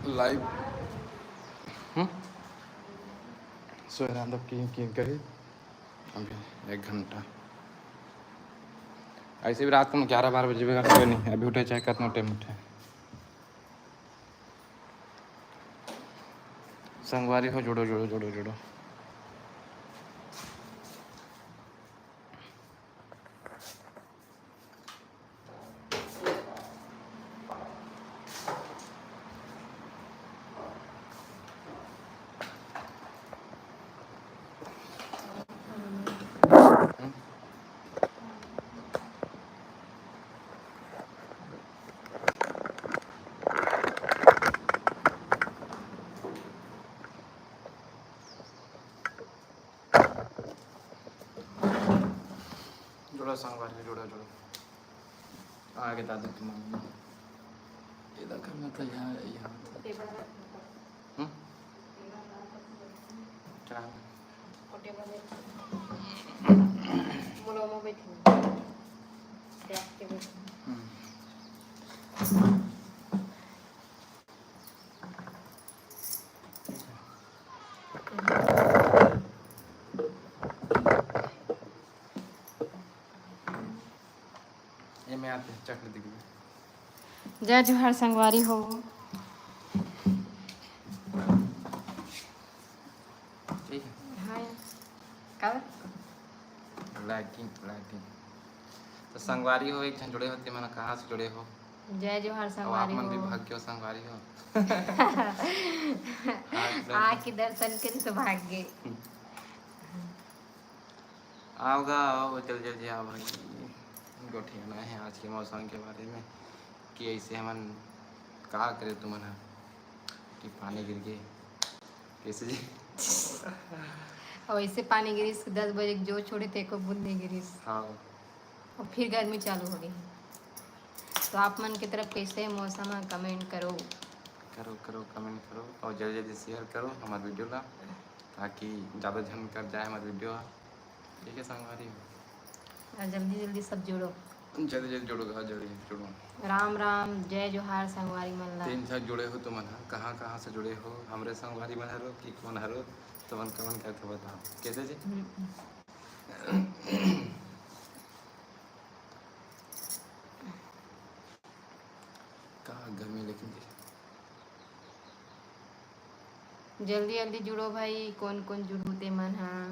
Live सोया तो की करे अभी 1 घंटा ऐसे भी रात को 11-12 बजे भी कोई नहीं, अभी उठे चाहे कितना टाइम उठे। संगवारी हो जुड़ो जुड़ो जुड़ो जुड़ो। जुड़ो संगवारी जुड़ो जुड़ो। आगे दादा तुम इधर करना था, यहाँ यहाँ क्या ये मैं आते चक्र दिख गया। जय जोहार संगवारी हो। ठीक है। हाँ कब लाइटिंग तो संगवारी हो, एक जन जुड़े होते मैंने कहाँ से जुड़े हो। जय जोहार अब आप संगवारी मन भी हो। भाग्य हो संगवारी हो। आके दर्शन करे तो भाग्य आओगा, आओ जल्दी जल्दी आओ भाई। गोठियाना है आज के मौसम के बारे में कि ऐसे हमन का करे तुमन कि पानी गिर गए कैसे जी। और ऐसे पानी गिरिस 10 बजे जो छोड़े थे को बूंद नहीं गिरिस। हाँ और फिर गर्मी चालू हो गई। तो आप मन की तरफ कैसे मौसम है कमेंट करो। करो करो कमेंट करो और जल्दी जल्दी शेयर करो हमारे वीडियो ला, ताकि ज़्यादा झन कर जाए हमारे वीडियो। ठीक है संगवारी हो। और जल्दी जल्दी सब जुड़ो। जल्दी जल्दी जुड़ोगा, जल्दी जल्दी जुड़ो। राम राम जय जोहार संगवारी मल्ला। 3 साल जुड़े हो तुम कहाँ कहाँ से जुड़े हो, हमरे संगवारी में हरो कि कौन हरो, तो मन कमेंट करके बताओ कैसे जी। कहाँ गर्मी लेकिन जल्दी जल्दी जुड़ो भाई, कौन कौन जुड़ते मन हाँ।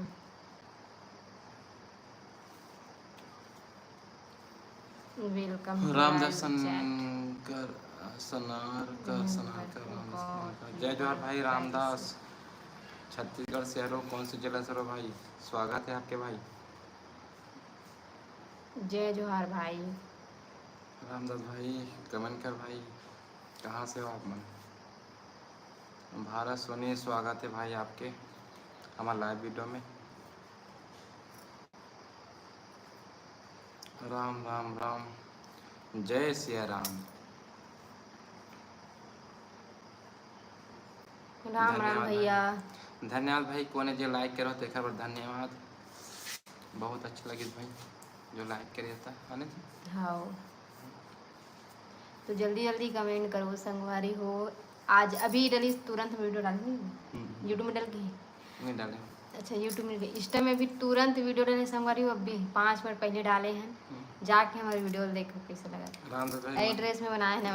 वेलकम राम दर्शन कर सनार कर राम दर्शन कर। जय जोहार भाई रामदास, छत्तीसगढ़ से हरो, कौन से जिला से हो भाई, स्वागत है आपके भाई। जय जोहार भाई रामदास भाई कमेंट कर भाई, कहाँ से हो आप मन। भारत सोनी स्वागत है भाई आपके हमारे लाइव वीडियो में। राम राम राम जय सिया राम। राम राम भैया। धन्यवाद भाई, कोने जो लाइक करो तो एक बार धन्यवाद, बहुत अच्छा लगे भाई जो लाइक करे था है ना जी। हाँ तो जल्दी जल्दी कमेंट करो संगवारी हो। आज अभी डली तुरंत वीडियो डाली यूट्यूब में डल गई नहीं डाले। अच्छा यूट्यूब में इंस्टा में भी तुरंत वीडियो डाले संगवारी हो, अभी 5 मिनट पहले डाले हैं। जाके हमारे वीडियो देखो कैसे लगा। एड्रेस में बनाए हैं ना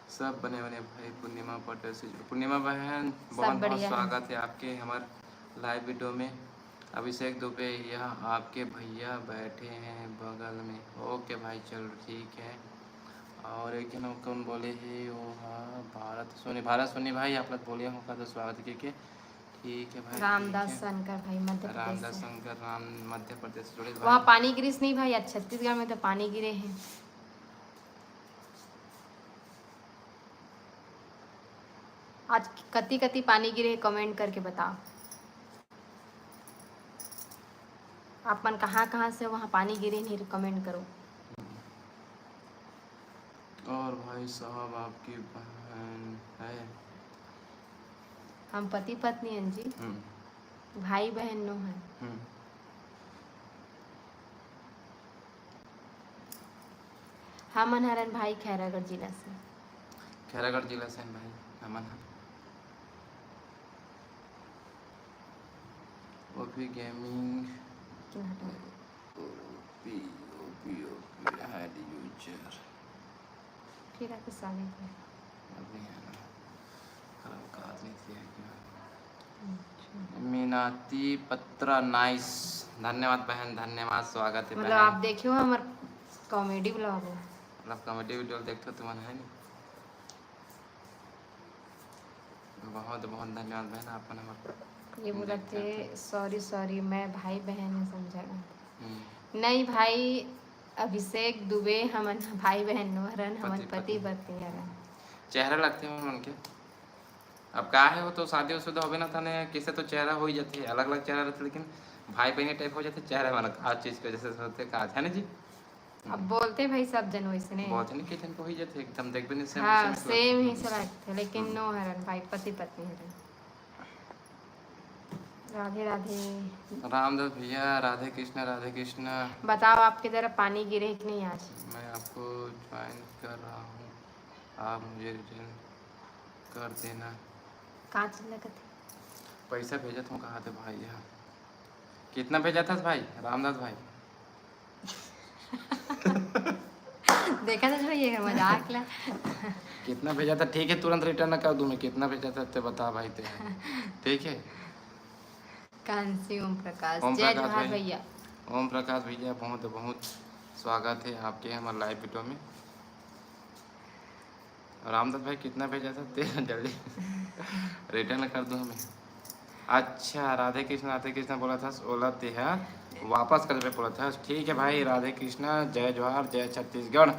सब बने बने भाई। पूर्णिमा पटेल से, पूर्णिमा बहन बहुत बहुत स्वागत है आपके हमारे लाइव वीडियो में। अभिषेक दुबे यहाँ आपके भैया बैठे हैं बगल में। ओके भाई चलो ठीक है। और एक जन कौन बोले है वो, हाँ भारत सोनी भाई आप लोग बोले होगा तो स्वागत के ठीक है भाई। रामदास शंकर भाई मध्य प्रदेश। रामदास शंकर राम मध्य प्रदेश से जुड़े। वहाँ पानी गिरिस नहीं भाई, आज छत्तीसगढ़ में तो पानी गिरे हैं। आज कति कति पानी गिरे कमेंट करके बताओ। आप मन कहाँ से वहाँ पानी गिरे नहीं कमेंट करो। और भाई साहब आपकी बहन है। हम पति पत्नी हैं जी, भाई बहन नो है। हम हरन भाई खैरागढ़ जिला से। खैरागढ़ जिला से हैं भाई Aman. OP gaming OP OP OP head user फिर आके साले थे। अभी है ना खराब काज नहीं थी क्या। मीनाती पत्रा नाइस, धन्यवाद बहन, धन्यवाद, स्वागत है मतलब बहन। आप देखियो हमार कॉमेडी ब्लॉग हो, मतलब कॉमेडी वीडियो देखते हो तुम है नहीं। बहुत बहुत धन्यवाद बहन, आपका नंबर ये बोला थे सॉरी सॉरी मैं भाई बहन है समझा। हम्म। नहीं भाई अभिषेक दुबे हमन भाई बहन नोहरन हमन पति पत्नी हरन। चेहरा लगते हैं मन के। अब का है वो तो शादी शुदा होवे ना था ने किसे तो चेहरा हो ही जाते है, अलग अलग चेहरा रहते, लेकिन भाई बहन टाइप हो जाते चेहरा वाला आज चीज के जैसे होते का है ना जी। अब बोलते भाई सब जन वैसे नहीं बहुत नहीं किचन को ही जाते एकदम देख भी नहीं सेम हाँ सेम ही से लगते, लेकिन नो हरन भाई पति पत्नी हरन। राधे राधे रामदास भैया, राधे कृष्णा राधे कृष्णा। बताओ आपकी तरफ पानी गिरे कि नहीं आज? मैं आपको ज्वाइन कर रहा हूँ, आप मुझे रिटर्न कर देना। कहाँ चल लगा थे? पैसा भेजा तुम कहा थे भाई? यहाँ कितना भेजा था भाई रामदास भाई? देखा था भाई ये मजाक ला। कितना भेजा था? ठीक है तुरंत रिटर्न कर दूँ मैं। कितना भेजा था ते बता भाई ते। ठीक है। कांसी ओम प्रकाश, ओम जय प्रकाश जोहार भाई। भैया। ओम प्रकाश भैया बहुत बहुत स्वागत है आपके हमारे लाइव वीडियो में। रामदास भाई कितना भेजा था? तेरा जल्दी रिटर्न कर दूँ हमें। अच्छा राधे कृष्णा बोला था 16 तिहार वापस कर बोला था। ठीक है भाई, राधे कृष्णा, जय जोहार, जय छत्तीसगढ़,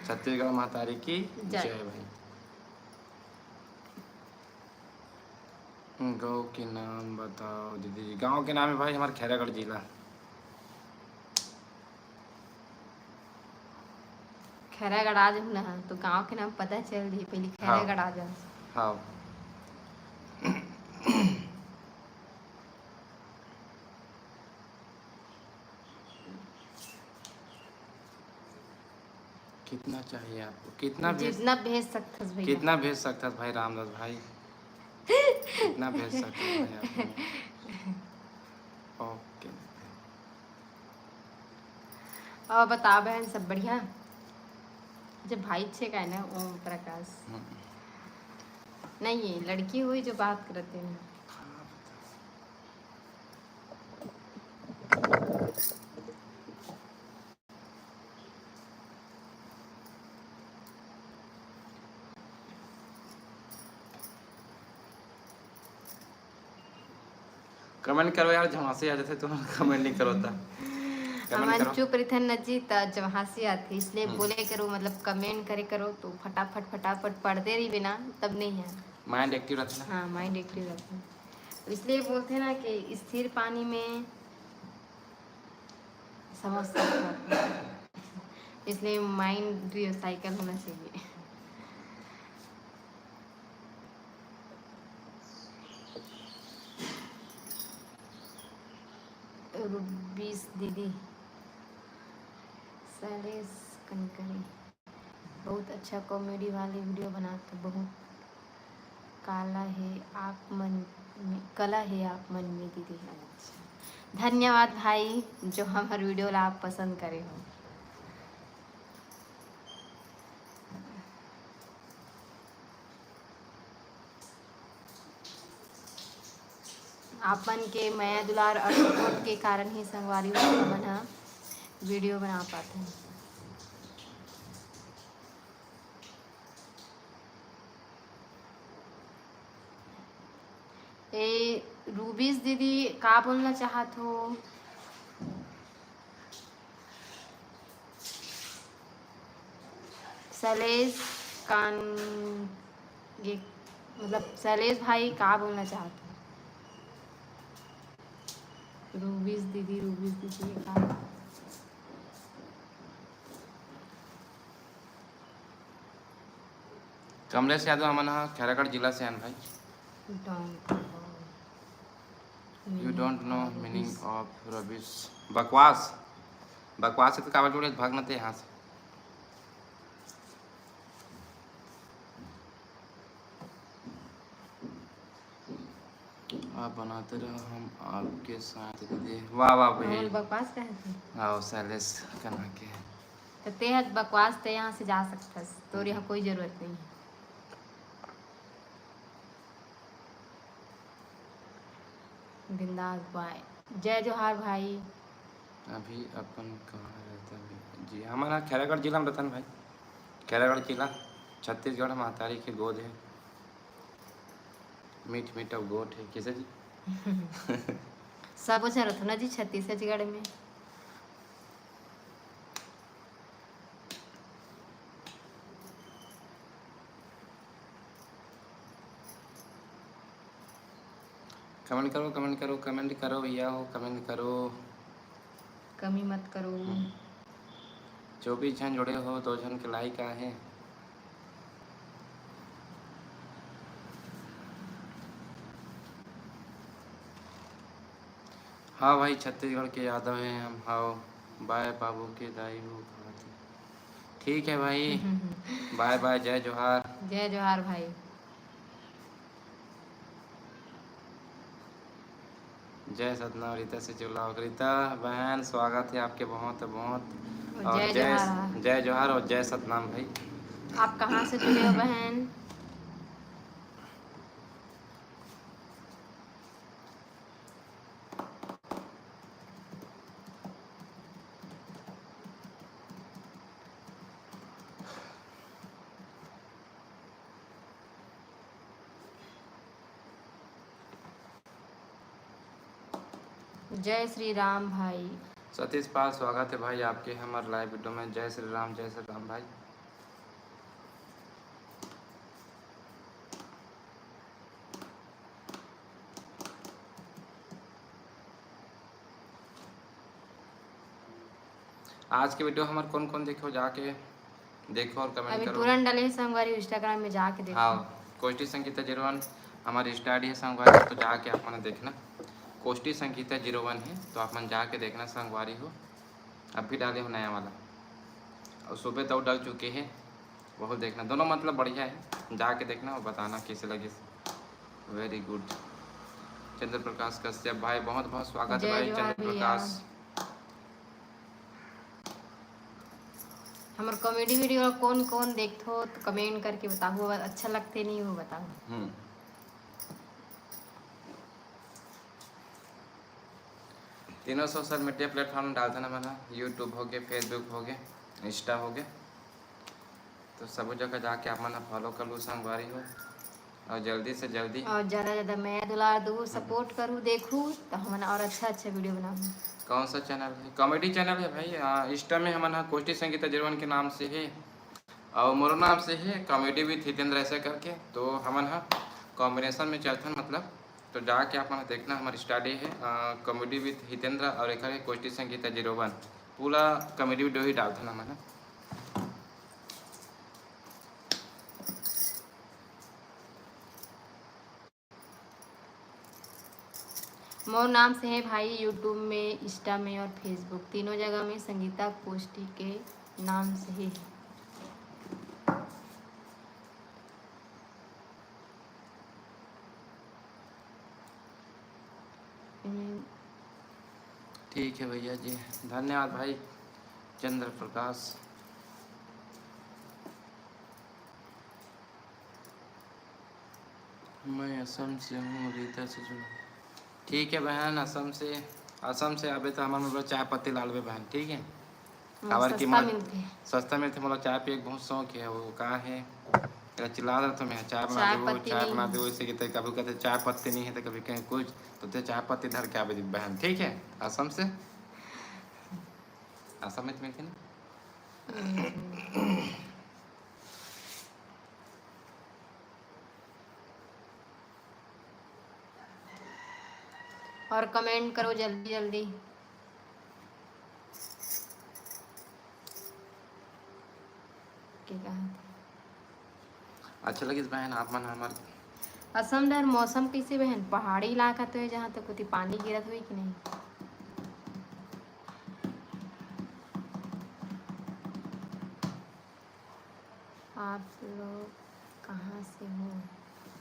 छत्तीसगढ़ महातारी की जय भाई। गाँव के नाम बताओ दीदी। गांव के नाम है भाई हमारे खैरागढ़ जिला। खैरागढ़ आ जाओ ना तो गांव के नाम पता चल रही पहले खैरागढ़ आ जाओ। हाँ कितना चाहिए आपको? कितना जितना भेज सकते भैया। कितना भेज सकता भाई रामदास भाई? कितना भेज सकते भाई आप? ओके। और बता बहन सब बढ़िया? जब भाई छे का है ना ओम प्रकाश नहीं है, लड़की हुई जो बात करते हैं। कमेंट करो यार, झमासे आ जाते तुम कमेंट नहीं करो था। हमारे चुप रही थे नजी जब हंसी आती इसलिए बोले करो, मतलब कमेंट करे करो तो फटाफट फटाफट पढ़ते रही बिना तब नहीं है माइंड एक्टिव रहता है। हाँ माइंड एक्टिव रहता है, इसलिए बोलते हैं ना कि स्थिर पानी में समस्या होती है, इसलिए माइंड रिसाइकल होना चाहिए। रूबीस दीदी सैलेस कनकरी बहुत अच्छा कॉमेडी वाली वीडियो बनाते, बहुत कला है आप मन में दीदी। अच्छा धन्यवाद भाई जो हमारे वीडियो ला आप पसंद करे हो। आपन के माया दुलार और सपोर्ट के कारण ही संगवारी बना वीडियो बना पाते हैं। ए रूबीस दीदी का बोलना चाहत हो? शैलेश कान ये मतलब शैलेश भाई का बोलना चाहते हो? रूबीस दीदी का कमलेश यादव हमन खैरागढ़ जिला से आन भाई। You don't know meaning of rubbish. बकवास बकवास से तो कावल जोड़े भागना थे यहाँ से। आप बनाते रहो, हम आपके साथ दीदी। वाह वाह हम भाई। बकवास कहते आओ शैलेश कना के। तो तेहत बकवास ते यहाँ से जा सकता, तोर यहाँ कोई जरूरत नहीं है। बिंदास बाय। जय जोहार भाई। अभी अपन कहाँ रहता है जी? हमारा खैरागढ़ जिला में रतन भाई, खैरागढ़ जिला छत्तीसगढ़। महतारी की गोद है, मीठ मीठ अब गोट है। किसे जी? सब कुछ रहो ना जी छत्तीसगढ़ में। कमेंट करो कमेंट करो कमेंट करो भैया हो, कमेंट करो। कमी मत करो। 24 जन जुड़े हो, 2 जन के लाइक आए हैं। हाँ भाई, छत्तीसगढ़ के यादव हैं हम। हाँ बाय बाबू के दाई हो। ठीक है भाई, बाय बाय, जय जोहार। जय जोहार भाई। जय सतनाम। रीता से चुला। रीता बहन स्वागत है आपके बहुत बहुत। और जय जोहार। जय जोहार और जय सतनाम भाई। आप कहाँ से जुड़े हो बहन? जय श्री राम भाई। सतीश पाल स्वागत है भाई आपके हमारे लाइव वीडियो में। जय श्री राम, जय श्री राम भाई। आज के वीडियो हमारे कौन कौन देखो, जाके देखो और कमेंट अभी करो। तुरंत डाले संगवारी इंस्टाग्राम में जाके देखो। हाँ, कोष्टी संगीता 01 हमारी स्टडी है संगवारी, तो जाके आप मन देखना। कोष्टी संगीता 01 है, तो आप मन जाके देखना संगवारी हो। अभी डाले हो नया वाला, और सुबह तो डाल चुके हैं, बहुत देखना। दोनों मतलब बढ़िया है, जाके देखना और बताना कैसे लगे। Very good. चंद्र प्रकाश कश्यप भाई बहुत बहुत स्वागत है भाई। चंद्र प्रकाश हमारे कॉमेडी वीडियो कौन कौन देखो तो कमेंट करके बताओ, अच्छा लगते नहीं हो बताओ। तीनों सोशल मीडिया प्लेटफॉर्म डाल देना मैंने, यूट्यूब हो गया, फेसबुक हो गया, इंस्टा हो गया, तो सब जगह जाके आप मैंने फॉलो कर लो संगवारी हो। और जल्दी से जल्दी और ज़्यादा मैं दुलार दूँ, सपोर्ट करूँ, देखूँ तो हम और अच्छा वीडियो बनाऊँ। कौन सा चैनल है? कॉमेडी चैनल है भाई। इंस्टा में हमारा कोष्टी संगीता 01 के नाम से है, और मोरो नाम से है कॉमेडी विथ हितेंद्र ऐसे करके। तो हम कॉम्बिनेशन में चलते हैं मतलब, तो जाके आप मन देखना। हमारी स्टडी है कॉमेडी विथ हितेंद्र, और एक है कोष्टी संगीता 01। पूरा कॉमेडी वीडियो ही डालते हैं मैंने। मोर नाम से है भाई, यूट्यूब में, इंस्टा में और फेसबुक तीनों जगह में संगीता कोष्टी के नाम से ही है। ठीक है भैया जी, धन्यवाद भाई चंद्र प्रकाश। मैं असम से हूँ, रीता से जुड़ा। ठीक है बहन, असम से अबे तो हमारे मतलब चाय पत्ती लालबे बहन, ठीक है। खबर की सस्ता मिलते हैं। सस्ता मिलते, मतलब चाय पे एक बहुत शौक है। वो कहाँ है, चिल्ला रहा था मैं, चाय बना चाय दो, पत्ती चाय नहीं बना है। दो। वैसे कहते कभी कहते चाय पत्ती नहीं है, तो कभी कहीं कुछ, तो ते चाय पत्ती धर के आवे बहन, ठीक है। असम से, असम में मिलती ना। और कमेंट करो जल्दी जल्दी। अच्छा लगी बहन आप मन हमारे। असम डर मौसम कैसे बहन? पहाड़ी इलाका तो है जहाँ तक होती पानी गिरत हुई कि नहीं? आप लोग कहाँ से हो?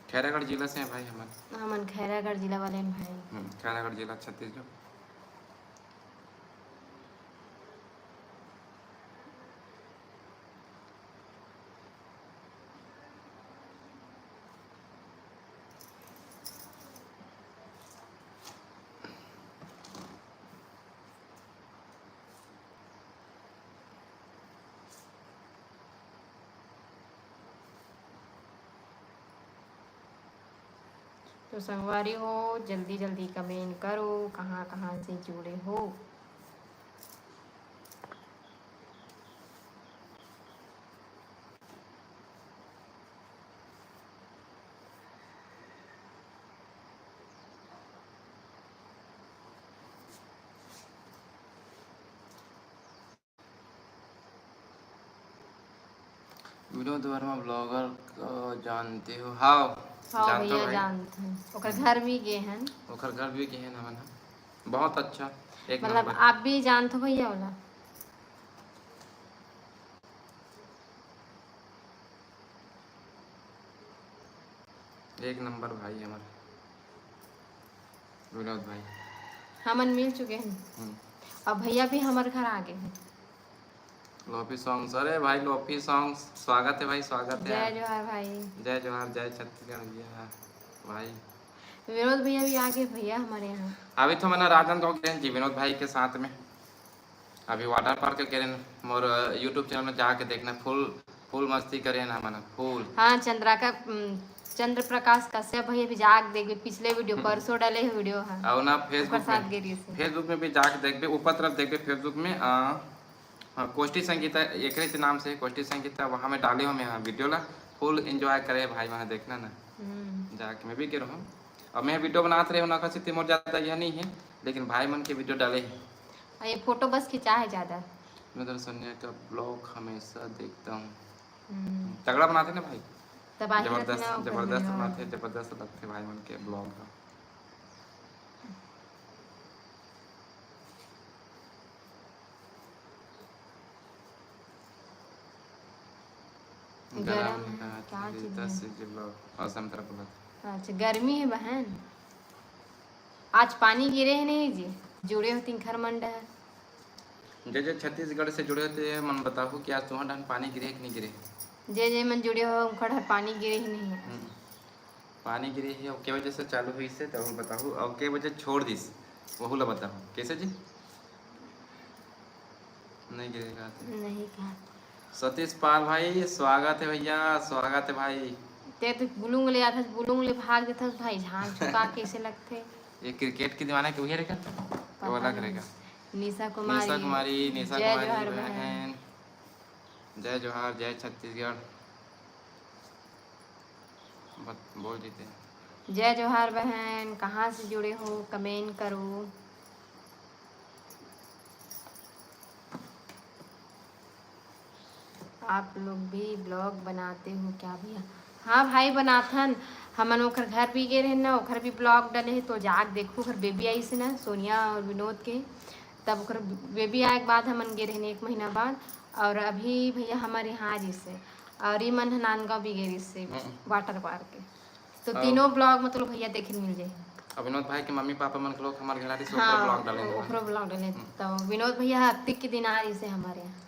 खैरागढ़ जिला से हैं भाई हमारे। हमन खैरागढ़ जिला वाले हैं भाई। खैरागढ़ जिला छत्तीसगढ़। तो संगवारी हो जल्दी जल्दी कमेंट करो, कहाँ कहाँ से जुड़े हो। विनोद वर्मा ब्लॉगर को जानते हो? हाँ हाँ जानते हो भैया भाई। जानते हैं, ओकर घर भी गए हैं। ओकर घर भी गए हैं हमन। बहुत अच्छा, एक मतलब नंबर। आप भी जानते हो भैया वाला? एक नंबर भाई हमारे विनोद भाई। हमन मिल चुके हैं और भैया भी हमारे घर आ गए हैं। लोफी सॉन्ग्स, अरे भाई लोफी सॉन्ग्स, स्वागत है भाई, स्वागत है। जय जोहार भाई। जय जोहार, जय छत्तीसगढ़ भैया भाई। विनोद भैया भी आ गए भैया हमारे यहाँ। अभी तो मैंने राजनांदगांव गए जी विनोद भाई के साथ में। अभी वाटर पार्क के करें मोर यूट्यूब चैनल में जाके देखना, फुल फुल मस्ती करें ना मैंने फुल। हाँ चंद्र प्रकाश कश्यप भैया भी जाके देखबे, पिछले वीडियो परसों डाले है वीडियो है। और ना फेसबुक में भी जाके देखबे, ऊपर तरफ देखबे फेसबुक में कोष्टी संगीता एक नाम से कोष्टी संगीता, वहाँ में डाले हो मैं वीडियो ला, फुल एंजॉय करे भाई, वहाँ देखना ना जाके। मैं भी कह रहा हूँ और मैं वीडियो बनाते रहे ना, कसी मोर ज़्यादा यह नहीं है, लेकिन भाई मन के वीडियो डाले हैं। ये फोटो बस खिंचा है ज़्यादा। मैं तो सोनिया का ब्लॉग हमेशा देखता हूँ, तगड़ा बनाते ना भाई, जबरदस्त जबरदस्त बनाते, जबरदस्त लगते भाई मन के ब्लॉग का। अच्छा गर्मी है बहन, आज पानी गिरे है नहीं जी, जुड़े होती घर मंडा है। जे छत्तीसगढ़ से जुड़े होते मन बताओ कि आज तुम्हारा पानी गिरे कि नहीं गिरे? जे मन जुड़े हो उनका पानी गिरे ही नहीं है। पानी गिरे है और के वजह से चालू हुई से तब बताओ, और के वजह छोड़ दिस वहू ला बताओ कैसे जी? नहीं गिरेगा नहीं कहा। सतीश पाल भाई स्वागत है भैया, स्वागत है भाई। ते तो बुलूंग ले आता, बुलूंग ले भाग देता भाई, झांग छुका कैसे लगते। ये क्रिकेट की दीवाना क्यों रहेगा, वो अलग रहेगा। निशा निशा कुमारी बहन, जय जोहार, जय छत्तीसगढ़ बोल देते हैं। जय जोहार बहन, कहाँ से जुड़े हो कमेंट करो। आप लोग भी ब्लॉग बनाते हो क्या भैया? हाँ भाई बनाथन, हमन ओखर घर भी गए रहे ना, ओखर भी ब्लॉग डले है तो जाग देखो। ओखर बेबी आई से ना सोनिया और विनोद के, तब ओखर बेबी आए के बाद हमन गए रहे 1 महीना बाद। और अभी भैया हमारे यहाँ जिससे और मन नांदगांव भी गए इससे वाटर पार्क के, तो तीनों ब्लॉग मतलब भैया देखे मिल जाए। अब विनोद भाई के मम्मी पापा मन के लोग हमारे घर से हाँ ब्लॉग डाले ब्लॉग डाले, तो विनोद भैया अक्ति के दिन आ रही से हमारे यहाँ,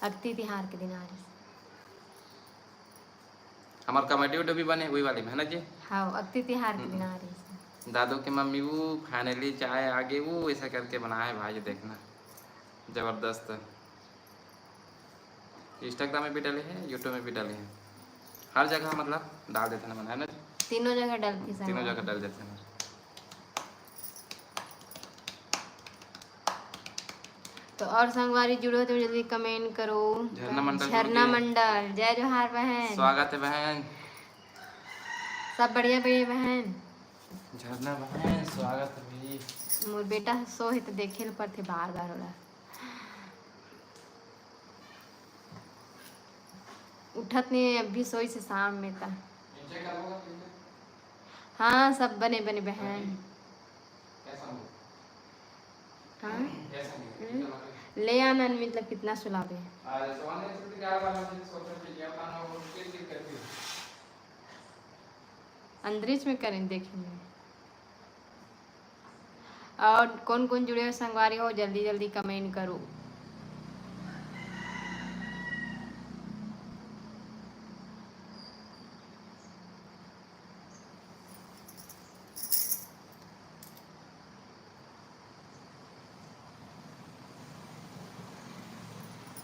अक्ति तिहार के दिन आ रही। हमारे कॉमेडी वीडियो भी बने वही वाले में है ना जी? हाँ अक्ति तिहार के दिन आ रही। दादू की मम्मी वो फाइनली चाय आगे वो ऐसा करके बनाए भाई, देखना जबरदस्त। इंस्टाग्राम में भी डाले हैं, यूट्यूब में भी डाले हैं, हर जगह मतलब डाल देते हैं है ना? तीनों जगह डालती है, तीनों जगह डाल देते हैं। तो और संगवारी जुड़ो तो जल्दी कमेंट करो। झरना मंडल जय जोहार बहन, स्वागत है बहन, सब बढ़िया बढ़िया बहन। झरना बहन स्वागत है भाई। मोर बेटा सो है तो देखे पर थे बार बार होला उठत नहीं, अभी सोई से शाम में था। हाँ सब बने बने बहन। हाँ ले आना, मतलब कितना सुलाबे। अंतरिक्ष में करें देखेंगे। और कौन कौन जुड़े हो संगवारी हो, जल्दी जल्दी कमेंट करो।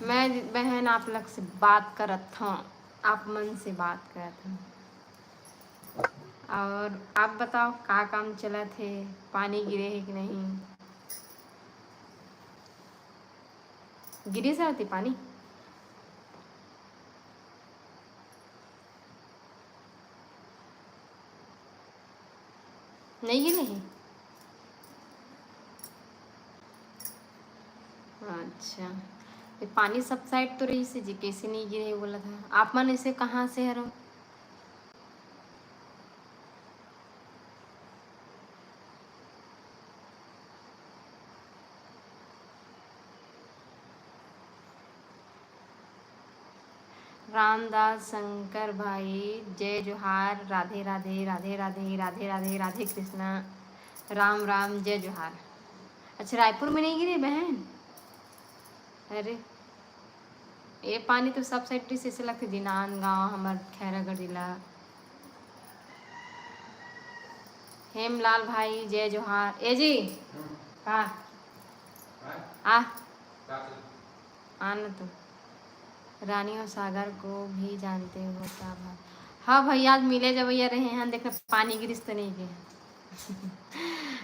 मैं बहन आप लोग से बात करत था, आप मन से बात करत हूँ। और आप बताओ का काम चला थे, पानी गिरे है कि नहीं? गिरी सर थी पानी? नहीं गिरे हैं? अच्छा, ये पानी सब साइड तो रही से जी, कैसे नहीं गिरे बोला था आप मन, ऐसे कहाँ से हरो? रामदास शंकर भाई जय जोहार, राधे राधे राधे राधे राधे राधे राधे कृष्णा, राम राम जय जोहार। अच्छा रायपुर में नहीं गिरे बहन? अरे ये पानी तो सब साइड से ऐसे लगते, दिनान गाँव हमार खैरागढ़ जिला। हेमलाल भाई जय जोहार। ए जी का आ आना तो रानी और सागर को भी जानते हो क्या भाई? हाँ भैया आज मिले जब भैया रहे हैं, देखना पानी गिरिस तो नहीं गए।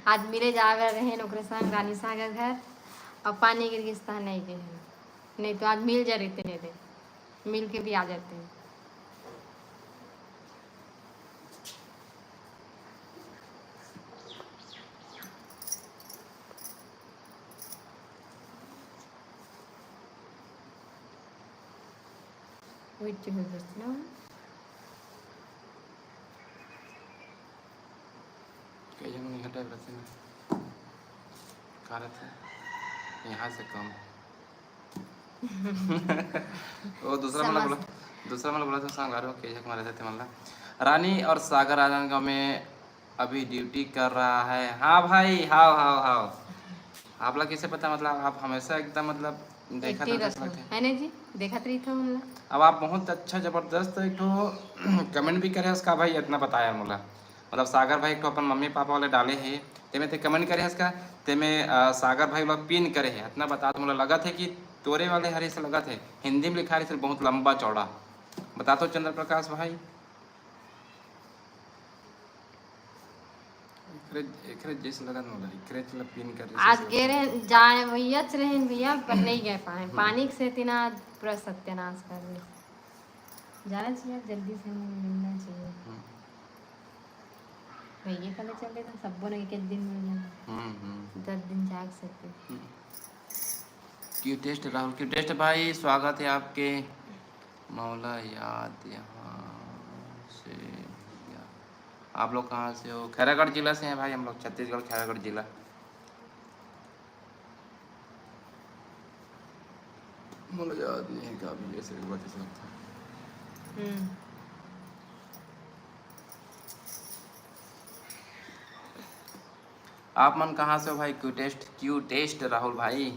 आज मिले जाकर रहे नौकरी संग रानी सागर घर, और पानी गिरिस तो नहीं गए हैं, नहीं तो आज मिल जा रहे थे, नहीं थे मिल के भी आ जाते हैं। Wait to hear this now. कहीं नहीं हटा वैसे में खा रहे थे यहाँ से कम। वो दूसरा मला बोला था सांग रहे हो केजक में रहते थे मतलब रानी और सागर राजनांदगांव में अभी ड्यूटी कर रहा है। हाँ भाई हाव हाव हाव, आप लोग कैसे पता, मतलब आप हमेशा एकदम मतलब देखा था है ना जी, देखा रही था हम। अब आप बहुत अच्छा जबरदस्त एक तो कमेंट भी करे उसका भाई, इतना बताया मुला मतलब सागर भाई एक तो अपन मम्मी पापा वाले डाले हैं ते में ते कमेंट करे इसका ते में सागर भाई लोग पिन करे है, इतना बता तो मुझे लगा थे कि तोरे वाले हरे से लगा थे हिंदी में लिखा रही बहुत लंबा चौड़ा, बता तो चंद्र प्रकाश भाई। जैसे लगा मतलब पिन कर आज गए रहे जाए भैया रहे भैया पर नहीं गए पाए, पानी से तिना पूरा सत्यानाश कर जाना चाहिए, जल्दी से मिलना चाहिए। भैया पहले चल रहे थे सबको ने एक दिन मिल 10 दिन जाग सकते। क्यूटेस्ट राहुल क्यूटेस्ट भाई स्वागत है आपके, मौला याद यहाँ से आप लोग कहाँ से हो? खैरागढ़ जिला से हैं भाई हम लोग, छत्तीसगढ़ खैरागढ़ जिला। मुझे याद नहीं है काफी ऐसे बात है सब था। आप मन कहाँ से हो भाई? क्यूटेस्ट राहुल भाई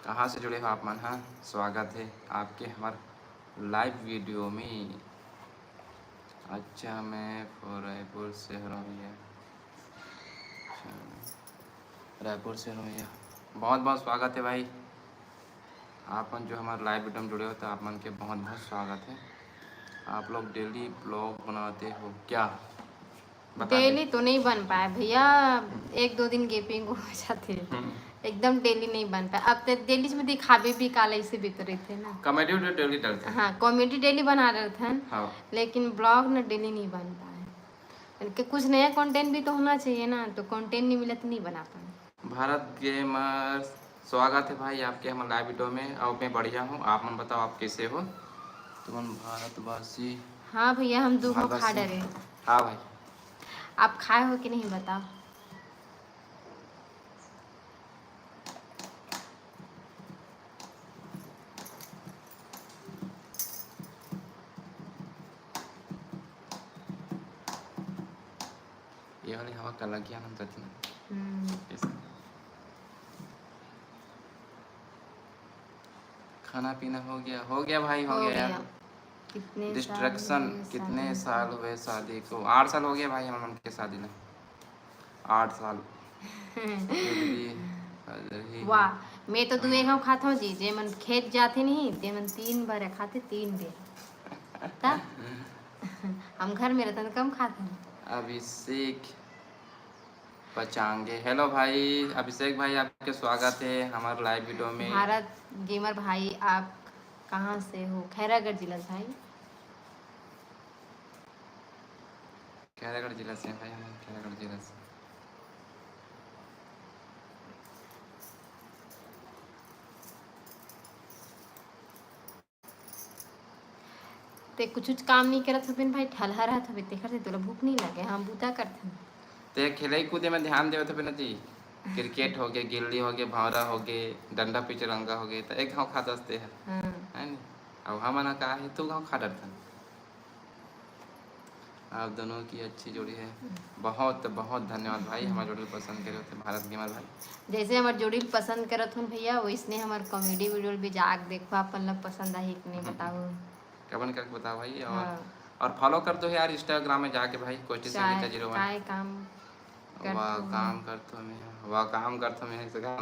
कहाँ से जुड़े हो आप मन? हाँ स्वागत है आपके हमारे लाइव वीडियो में। अच्छा मैं रायपुर से हूँ भैया, रायपुर से हूँ भैया, बहुत बहुत स्वागत है भाई आप मन जो हमारे लाइव वीडियो में जुड़े हो, तो आप मन के बहुत बहुत स्वागत है। आप लोग डेली ब्लॉग बनाते हो क्या? डेली तो नहीं बन पाया भैया, 1-2 दिन गैपिंग हो जाती है, एकदम डेली नहीं बन पाया। अब तो डेली में दिखावे भी काले से भी तो रहे थे ना, कॉमेडी वीडियो डेली डालते हैं। हाँ कॉमेडी डेली बना रहे थे हाँ। लेकिन ब्लॉग ना डेली नहीं बन पाए, कि कुछ नया कंटेंट भी तो होना चाहिए ना, तो कंटेंट नहीं मिला तो नहीं बना पाए। भारत गेमर स्वागत है भाई आपके हमारे लाइव वीडियो में। और मैं बढ़िया हूँ, आप मन बताओ आप कैसे हो? तुम भारतवासी? हाँ भैया हम दूगो खा डरे। हाँ भाई आप खाए हो कि नहीं बताओ? ये वाली हवा का लग गया ना सच में। खाना पीना हो गया भाई, हो गया यार। कितने डिस्ट्रैक्शन, कितने साल हुए शादी को? 8 साल हो गया भाई हमारे मन के शादी में, 8 साल। वाह, मैं तो दुए गाँव खाता हूँ जी, जे मन खेत जाते नहीं ते मन 3 बार खाते, 3 बेर ता हम घर में रहते कम खाते हैं। अभिषेक पचांगे, हेलो भाई अभिषेक भाई, आपके स्वागत है हमारे लाइव वीडियो में। भारत गेमर भाई, आप कहाँ से हो? खैरागढ़ जिला भाई। खैरागढ़ जिला से भाई, हम खैरागढ़ जिला से। ते कुछ काम नहीं करत हबिन भाई, ठलहा रहत हबे तेखर से तोला भूख नहीं लगे? हम बूता करथन ते खेले कूदे में ध्यान देवत हबे नती। क्रिकेट हो गए, गिल्ली हो गए, भंवरा हो गए, डंडा पिचरंगा हो गए, तो एक गाँव खा दसते है नहीं। अब हम का है तू गाँव खा डरता। आप दोनों की अच्छी जोड़ी है, बहुत बहुत धन्यवाद भाई हमारे जोड़ी पसंद करे होते भारत गेमर भाई। जैसे हमारे जोड़ी पसंद करत हूँ भैया, वैसने हमारे कॉमेडी वीडियो भी जाके देखो, अपन लोग पसंद आई कि नहीं बताओ। कमेंट करके बताओ भाई। हाँ। और फॉलो कर दो यार इंस्टाग्राम में जाके भाई, कोष्टी संगीता 01। काय काम वाह काम करतो मैं, वाह काम करतो मैं,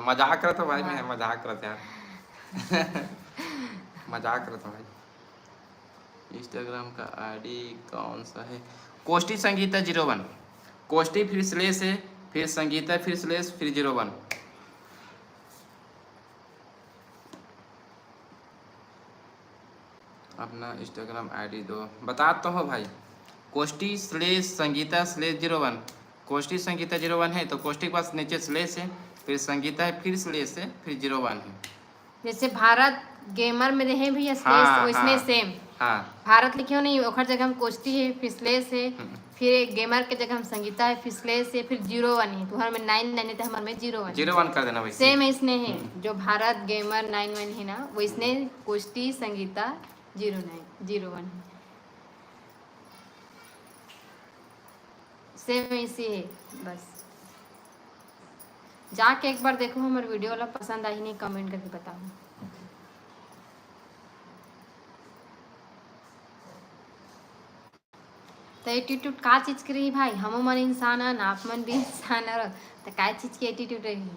मजाक करतो भाई, मैं मजाक करता यार। मजाक करता भाई। इंस्टाग्राम का आईडी कौन सा है? कोष्टी संगीता 01, कोष्टी फिर स्लेस है, फिर संगीता फिर स्लेस फिर 01। अपना इंस्टाग्राम आईडी दो, बता तो हो भाई। कोष्टी स्लेस संगीता स्लेस 01, कोष्टी संगीता 01 है तो कोष्टी के पास नीचे स्लेस है, फिर संगीता है, फिर स्लेस है, फिर 01 है। जैसे भारत गेमर में रहे भैया स्लेस, वैसने सेम। हाँ भारत लिखे हो नहीं, ओखर जगह हम कोष्टी है, फिर स्लेस है, फिर गेमर के जगह हम संगीता है, फिर स्लेस है, फिर 01 है। तो हर में 99 है तो हमारे में 01 कर देना भाई। सेम इसने है, जो भारत गेमर 91 है ना, वैसने कोष्टी संगीता 01 है, सेम ऐसे है बस। जाके एक बार देखो हमारे वीडियो वाला, पसंद आई नहीं कमेंट करके बताओ। तो एटीट्यूड का चीज के रही भाई? हम मन इंसान है, आप मन भी इंसान है, तो क्या चीज की एटीट्यूड रही?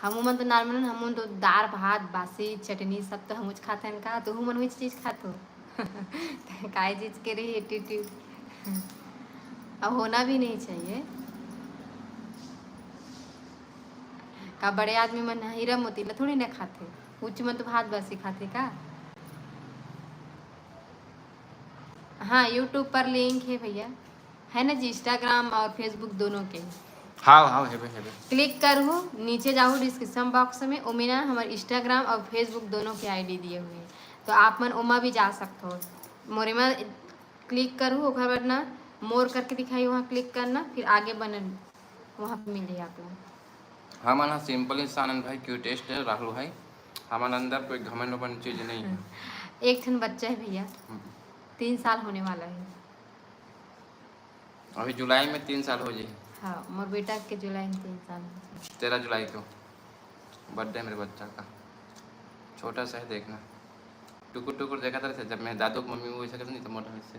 हम मन तो नॉर्मल, हम तो दाल भात बासी चटनी सब तो हम खाते हैं का, तो हम वही चीज खाते काय चीज के रही एटीट्यूड? अब होना भी नहीं चाहिए। का बड़े आदमी मन हीरा मोतीला थोड़ी ना खाते, उच्च मन तो भात बासी खाते का। हाँ यूट्यूब पर लिंक है भैया, है ना जी, इंस्टाग्राम और फेसबुक दोनों के। हाँ है क्लिक करो, नीचे जाओ डिस्क्रिप्शन बॉक्स में, उमें ना हमारे इंस्टाग्राम और फेसबुक दोनों के आईडी दिए हुए हैं, तो आप मन उमा भी जा सकते हो। मोरे में क्लिक करो, ओकर बाद ना मोर करके दिखाई, वहाँ क्लिक करना, फिर आगे बनन वहाँ पे मिले आप लोग। हमारा सिंपल इंसान है भाई, क्यूटेस्ट है राहुल भाई, हमारे अंदर कोई घमंड वमंड चीज नहीं है। एक ठन बच्चा है भैया, 3 साल होने वाला है अभी जुलाई में 3 साल हो जाए। हाँ मोर बेटा के जुलाई में 3 साल। 13 जुलाई को बर्थडे मेरे बच्चा का, छोटा सा है देखना। टुकुर टुकुर देखा था जब मैं दादू को मम्मी वो ऐसा करती नहीं तो मोटा वैसे।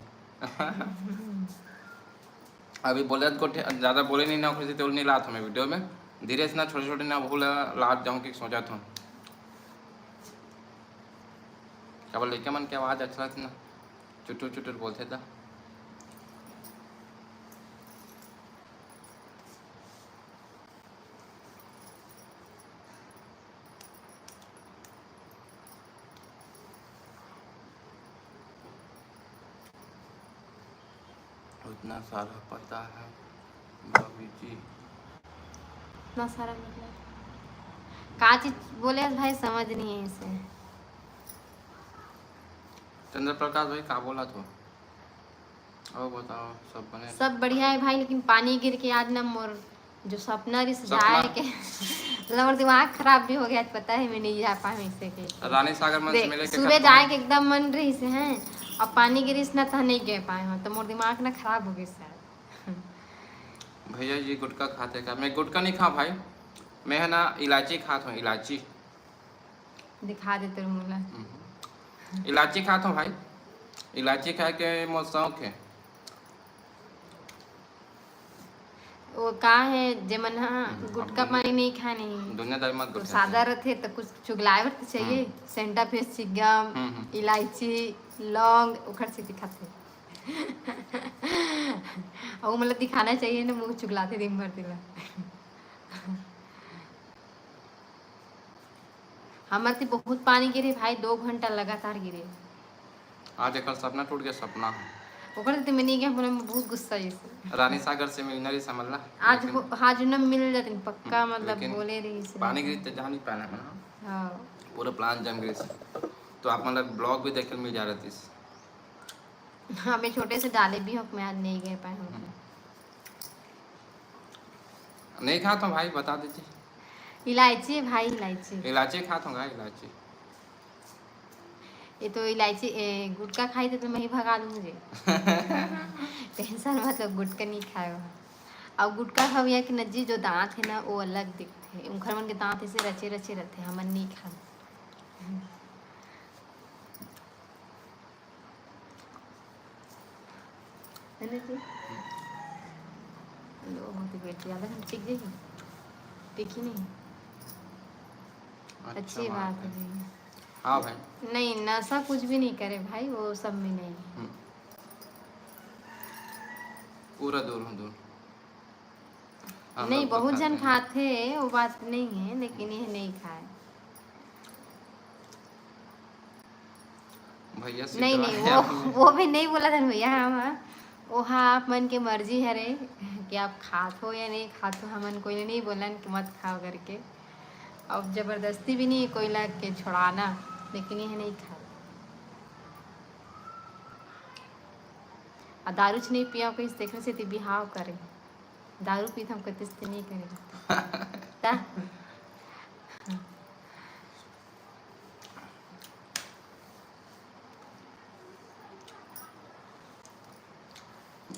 अभी बोले को ज़्यादा बोले नहीं ना, खुशी तो नहीं ला था मैं वीडियो में, धीरे से ना छोटे छोटे ना भूल लाद जाऊँ कि सोचा था क्या बोल लेके मन की आवाज़ अच्छा थी ना, चुटुर चुटुर बोलते था। इतना सारा पता है भाभी जी, इतना सारा मतलब का चीज बोले भाई, समझ नहीं है इसे। चंद्र प्रकाश भाई का बोला तो, और बताओ सब बने? सब बढ़िया है भाई, लेकिन पानी गिर के आज ना मोर जो सपना रिस जाए के मतलब दिमाग खराब भी हो गया, पता है मैं नहीं जा पाए इससे के। रानी सागर मंच मिले के सुबह जाए के एकदम मन रही से हैं, अब पानी गिरिस ना तो नहीं कह पाए हो, तो मोर दिमाग ना खराब हो गई शायद। भैया जी गुटखा खाते का? मैं गुटखा नहीं खा भाई, मैं है ना इलायची खाता हूँ, इलायची। दिखा दे तेरे मुला। इलायची खाता हूँ भाई, इलायची खा के मोर शौक है। वो कहाँ है जेमन गुटखा पानी नहीं खाने दुनियादारी मत तो गुटखा सादा रहते तो कुछ चुगलाए तो चाहिए। सेंटा फेस चिगम इलायची लौंग उखड़ से दिखाते और मतलब दिखाना चाहिए ना, मुँह चुगलाते दिन भर दिला। हमारे तो बहुत पानी गिरे भाई, 2 घंटा लगातार गिरे। आज एक सपना टूट गया, सपना ओकर तो मैं नहीं गया, बोले मैं बहुत गुस्सा जैसे। रानी सागर से मिलना समझ ला। आज आज न मिल जाते पक्का, मतलब बोले रही से पानी गिरी तो जा नहीं पाना मैं। हाँ पूरा प्लान जम गई तो आप मतलब ब्लॉग भी देखे मिल जा रही थी। हाँ मैं छोटे से डाले भी हूँ, मैं आज नहीं गए पाए हूँ। नहीं खाता हूँ भाई, बता दीजिए। इलायची है भाई, इलायची इलायची खाता हूँ, इलायची। ये तो इलायची गुटखा खाई थे तो मैं ही भगा दूँ मुझे। टेंशन मतलब गुटखा नहीं खाए वहाँ। और गुटखा खा भैया कि नजी जो दांत है ना वो अलग दिखते हैं, उनखर मन के दांत ऐसे रचे रचे रहते हैं, हमन नहीं खा। है ना जी? लो बहुत बेटी ज़्यादा हम टिक जाएगी, टिकी नहीं। अच्छी बात है भैया। हाँ भाई। नहीं नशा कुछ भी नहीं करे भाई, वो सब में नहीं। पूरा दूर हूँ, दूर। नहीं बहुत जन खाते हैं, वो बात नहीं है, लेकिन ये नहीं खाए। भैया नहीं नहीं वो भी नहीं बोला था भैया। हम वो हाँ आप मन की मर्जी है रे कि आप खात हो या नहीं खात हो, हमन कोई नहीं बोला कि मत खाओ करके। अब जबरदस्ती भी नहीं कोई लग के छुड़ाना, लेकिन ये नहीं खा। और दारू नहीं पिया कोई देखने से तो बिहाव करे, दारू पी हम कहते से नहीं करेगा।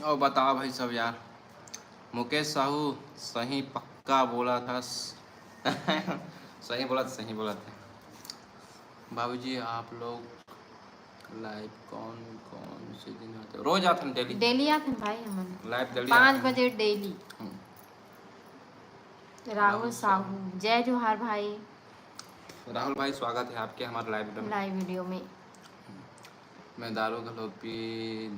और बताओ भाई सब यार, मुकेश साहू सही पक्का बोला था। सही बोला था, सही बोला था। बाबूजी आप लोग लाइव कौन कौन से दिन आते? रोज आते हैं, डेली डेली आते हैं भाई, हम लाइव डेली 5 बजे डेली। राहुल साहू जय जोहार भाई। राहुल भाई स्वागत है आपके हमारे लाइव वीडियो में। मैं दारू घलो पी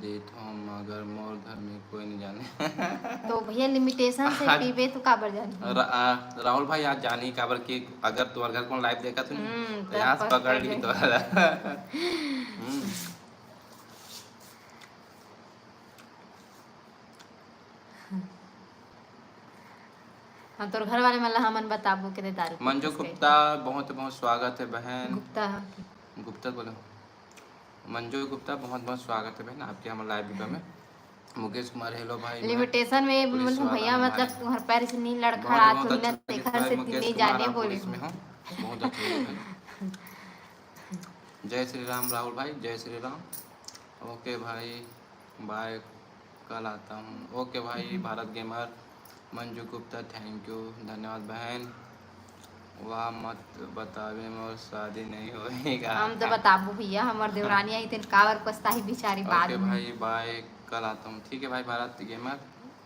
देता हूँ मगर मोर घर में कोई नहीं जाने। तो भैया लिमिटेशन से पीबे तो काबर जानी। राहुल भाई आज जानी काबर की, अगर तुम्हारे घर को लाइव देखा तो तो यहाँ से पकड़ ली तो। हाँ तो घर वाले मतलब हमन बताबो के दारू। मंजू गुप्ता बहुत बहुत स्वागत है बहन। गुप्ता बोलो। मंजू गुप्ता बहुत बहुत स्वागत है बहन आपके हमारे लाइव वीडियो में। मुकेश कुमार हेलो भाई। लिमिटेशन में मतलब भैया मतलब तुम्हारे पैर से नहीं लड़खड़ा तो ना घर से नहीं जाने बोले। बहुत अच्छा। जय श्री राम राहुल भाई, जय श्री राम। ओके भाई बाय, कल आता हूँ। ओके भाई Bharat gamer. Manju Gupta thank you, धन्यवाद बहन। वाह मत बतावे मोर शादी नहीं होएगा। हम तो बताबू भैया हमार देवरानी आई तेन कावर पछताही बिचारी बाद में। ओके भाई बाय, कल आता हूँ। ठीक है भाई भारत गेमर,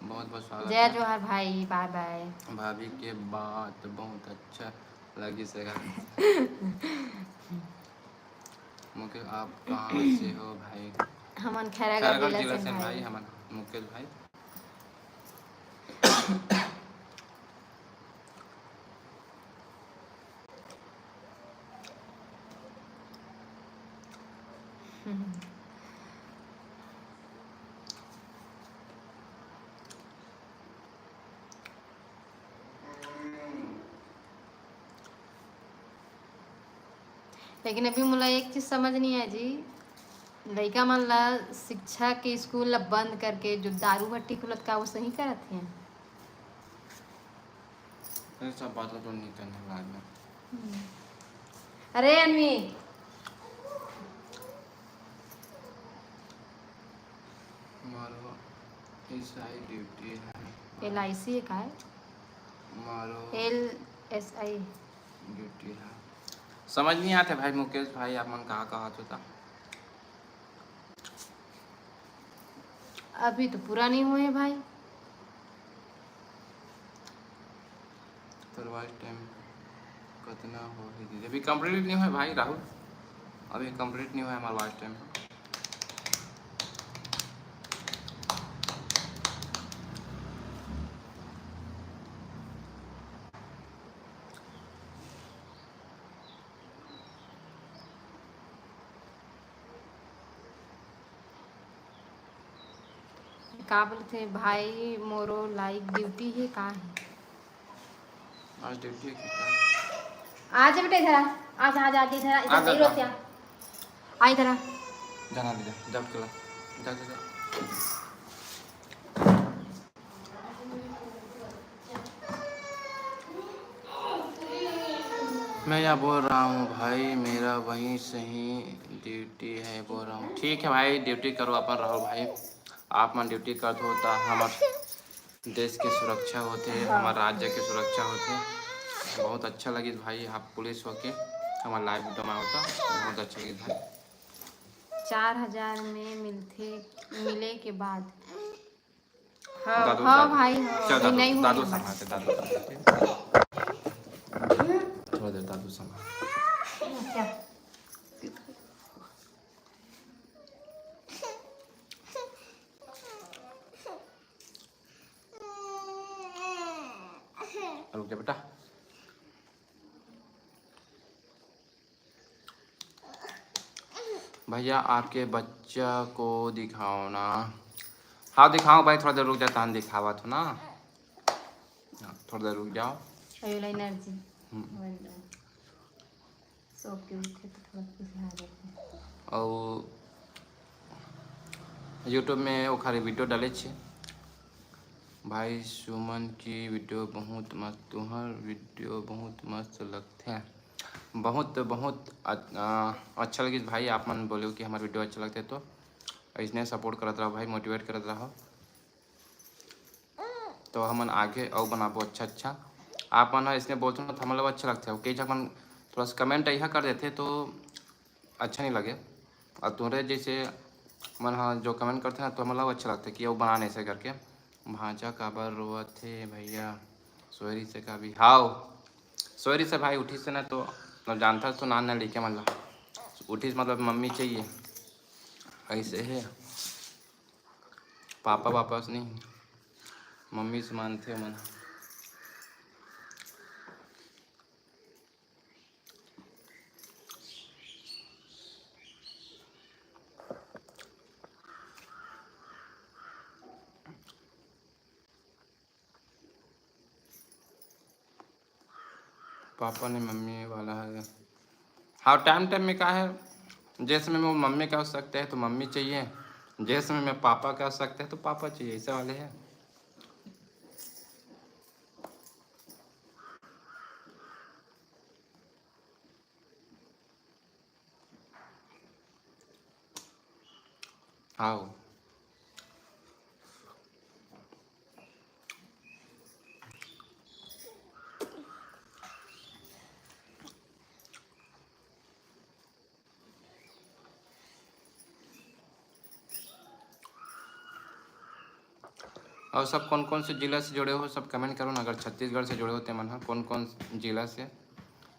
बहुत बहुत स्वागत। जय जोहार भाई, बाय बाय। भाभी के बात बहुत अच्छा लगी से। मुकेश आप कहाँ से हो भाई? हमन खैरागढ़ जिला से भाई हमन मुकेश भाई। लेकिन अभी मुला एक चीज समझ नहीं है जी, लड़का मन ला शिक्षा के स्कूल ला बंद करके जो दारू भट्टी खुलत का वो सही करत हैं। सब बात तो नहीं करने बाद में। अरे अनवी SI ड्यूटी है। LIC है का है मारो LSI ड्यूटी है। समझ नहीं आते भाई मुकेश भाई, आप मन कहा होता। अभी तो पूरा नहीं हुए हैं भाई। तो वाइस टाइम कितना हो दीदी? अभी कंप्लीट नहीं हुआ भाई राहुल, अभी कंप्लीट नहीं हुआ हमारा वाइस टाइम। का बोलते भाई मोरो लाइक ड्यूटी है का है? आज ड्यूटी है क्या? आ जा बेटा इधर आ जा इधर इधर सही रोते आ इधर आ। जाना दीजिए, जब चला जा जा जा। मैं यहाँ बोल रहा हूँ भाई, मेरा वहीं से ही ड्यूटी है बोल रहा हूँ। ठीक है भाई, ड्यूटी करो अपन राहुल भाई, आप मन ड्यूटी कर दो तो हमारे देश की सुरक्षा होते, हमारे राज्य की सुरक्षा होते। बहुत अच्छा लगी भाई, आप पुलिस होके हमारा लाइव वीडियो में होता, बहुत अच्छा लगी भाई। 4000 में मिले के बाद हाँ दादू हाँ दादू भाई चल अभी नहीं दादू हुई दादू है। संभालते, थोड़ा देर दादू संभाल। क्या रुक जा बेटा। भैया आपके बच्चा को दिखाओ ना। हाँ दिखाओ भाई, थोड़ा देर रुक जाता है, दिखावा तो ना, थोड़ा देर रुक जाओ। एनर्जी सो क्यों थे तो थोड़ा कुछ आ जाते हैं। और यूट्यूब में वो खाली वीडियो डाले छे भाई। सुमन की वीडियो बहुत मस्त, तुम्हार वीडियो बहुत मस्त लगते हैं। बहुत बहुत अच्छा लगी भाई, आप मन बोलो कि हमारे वीडियो अच्छा लगते तो इसने सपोर्ट करते रहो भाई, मोटिवेट करते रहो तो हम आगे और बनाबो अच्छा अच्छा। आप मन इसने बोलते ना तो हम लोग अच्छा लगता है, कई जगह मन थोड़ा सा कमेंट यह कर देते तो अच्छा नहीं लगे। और तुम्हारे जैसे मन हाँ जो कमेंट करते हैं तो हम लोग अच्छा लगता है कि वो बनाने से करके। भांजा काबर रोआ थे भैया सोहरी से का भी हाओ सोहरी से भाई उठी से ना तो मतलब जानता तो नान ना लेके मतलब उठी से मतलब मम्मी चाहिए ऐसे है। पापा वापस नहीं, मम्मी से मानते मन। पापा ने मम्मी वाला है। हाँ टाइम टाइम में क्या है, जैसे में वो मम्मी का हो सकते हैं तो मम्मी चाहिए, जैसे में पापा का हो सकते हैं तो पापा चाहिए, ऐसे वाले हैं। हाँ और सब कौन कौन से ज़िला से जुड़े हो सब कमेंट करो ना। अगर छत्तीसगढ़ से जुड़े होते मन हाँ कौन कौन ज़िला से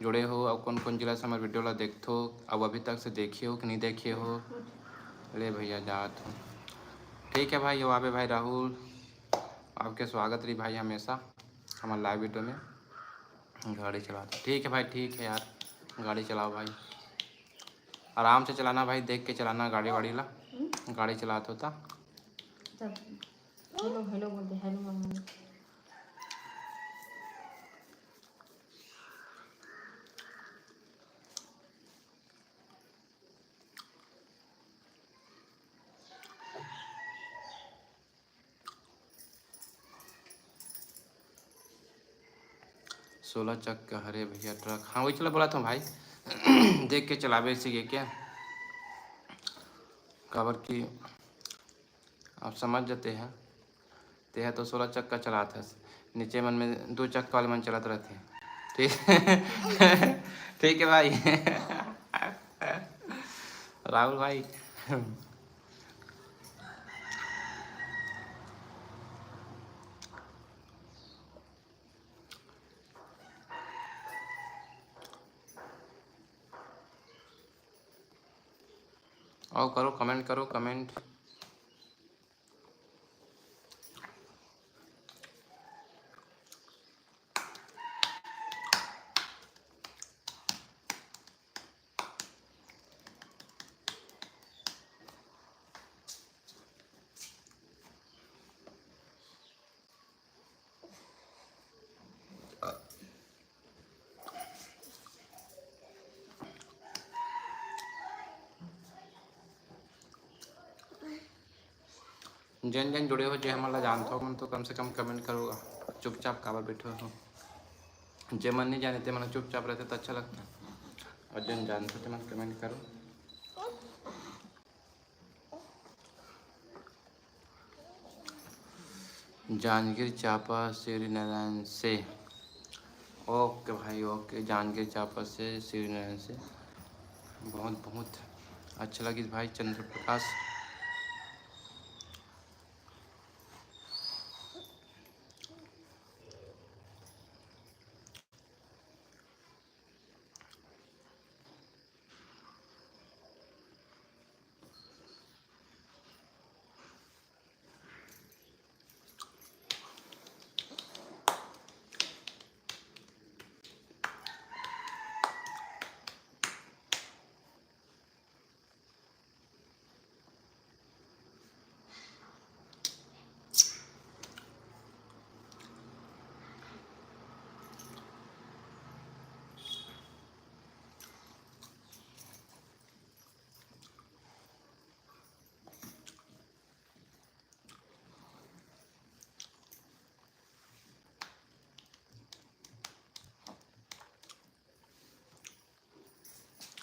जुड़े हो और कौन कौन ज़िला से हमारे वीडियो ला देखते हो, अब अभी तक से देखिए हो कि नहीं देखिए हो। ले भैया जात हो। ठीक है भाई, वहाँ पे भाई राहुल आपके स्वागत रही भाई हमेशा हमारे लाइव वीडियो में। गाड़ी चलाते ठीक है भाई, ठीक है यार, गाड़ी चलाओ भाई, आराम से चलाना भाई, देख के चलाना गाड़ी वाड़ी ला, गाड़ी चलाते होता। हेलो हेलो बोलते हेलो मम्मी। 16 चक्का हरे भैया ट्रक, हाँ वही चला बोला था भाई। देख के चलावे से ये क्या खबर की आप समझ जाते हैं। ते है तो 16 चक्का चलात हस, नीचे मन में 2 चक्का वाले मन चलाते रहते हैं। ठीक ठीक है भाई। राहुल भाई। और करो कमेंट, करो कमेंट। जन जन जुड़े हो जो हमारा जानता हो मन तो कम से कम कमेंट करोगा। चुपचाप काबर बैठे हो, जे मन नहीं जाने ते मन चुपचाप रहते तो अच्छा लगता। और जन जानते हो तो मन कमेंट करो। जांजगीर चांपा श्री नारायण से। ओके भाई ओके, जांजगीर चांपा से श्री नारायण से। बहुत बहुत अच्छा लगी भाई चंद्र प्रकाश।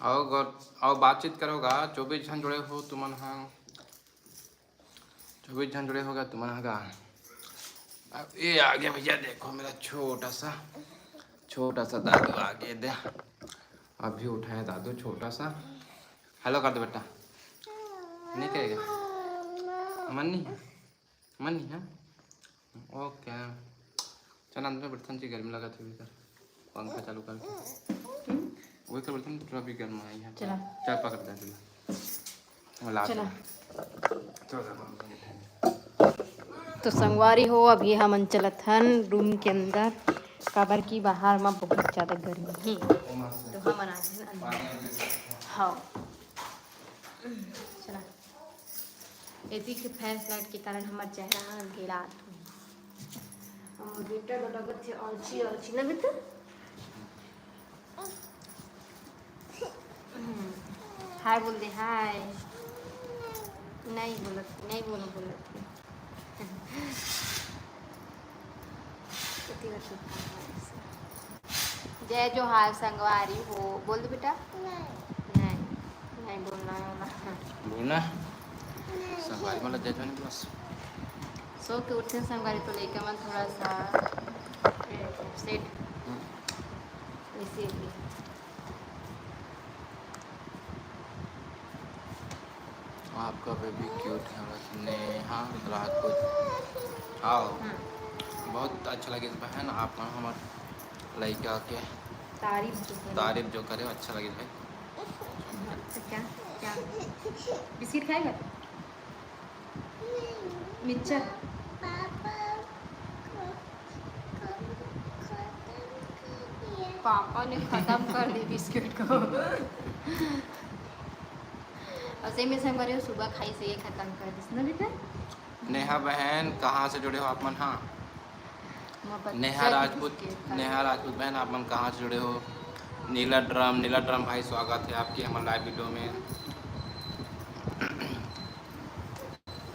और बातचीत करोगा। 24 जन जुड़े हो तुमन हाँ, 24 जन जुड़े होगा तुमन हाँ। अब ये आ गया भैया, देखो मेरा छोटा सा दादू आ गया दे। अभी उठाया दादू छोटा सा। हेलो कर दो बेटा। नहीं करेगा, मन नहीं है, मन नहीं है। ओके चल अंदर बर्तन से गर्मी लगा थोड़ी कर, पंखा चालू करके वही कर बर्तन थोड़ा भी गर्म आई है। चला चाय पकड़ता है तुला चला। तो संगवारी हो, अभी हम चलत हन रूम के अंदर, काबर की बाहर में बहुत ज़्यादा गर्मी है तो हम आ गए अंदर। हाँ चला। एती के फैंस लाइट के कारण हमार चेहरा घेरा बेटा लगत थे अलछी अलछी ना बेटा। हाय बोल दे हाय। नहीं बोलत जय जो हाल संगवारी हो, बोल दो बेटा। नहीं बोलना संगवारी मतलब जय नहीं बस। सो के उठे संगवारी तो लेकर मन थोड़ा सा सेट इसीलिए। आपका बेबी क्यूट है नेहा राजपूत। आओ बहुत अच्छा लगे बहन, आप हमारे लड़का के तारीफ जो करे अच्छा लगे भाई। अच्छा क्या क्या बिस्किट खाएगा? मिक्सचर पापा ने खत्म कर दी बिस्किट को। और में संगवारी सुबह खाई से ये खत्म कर दी ना बेटा। नेहा बहन कहाँ से जुड़े हो आप मन? हाँ नेहा राजपूत बहन आप मन कहाँ से जुड़े हो? नीला ड्रम भाई स्वागत है आपके हमारे लाइव वीडियो में।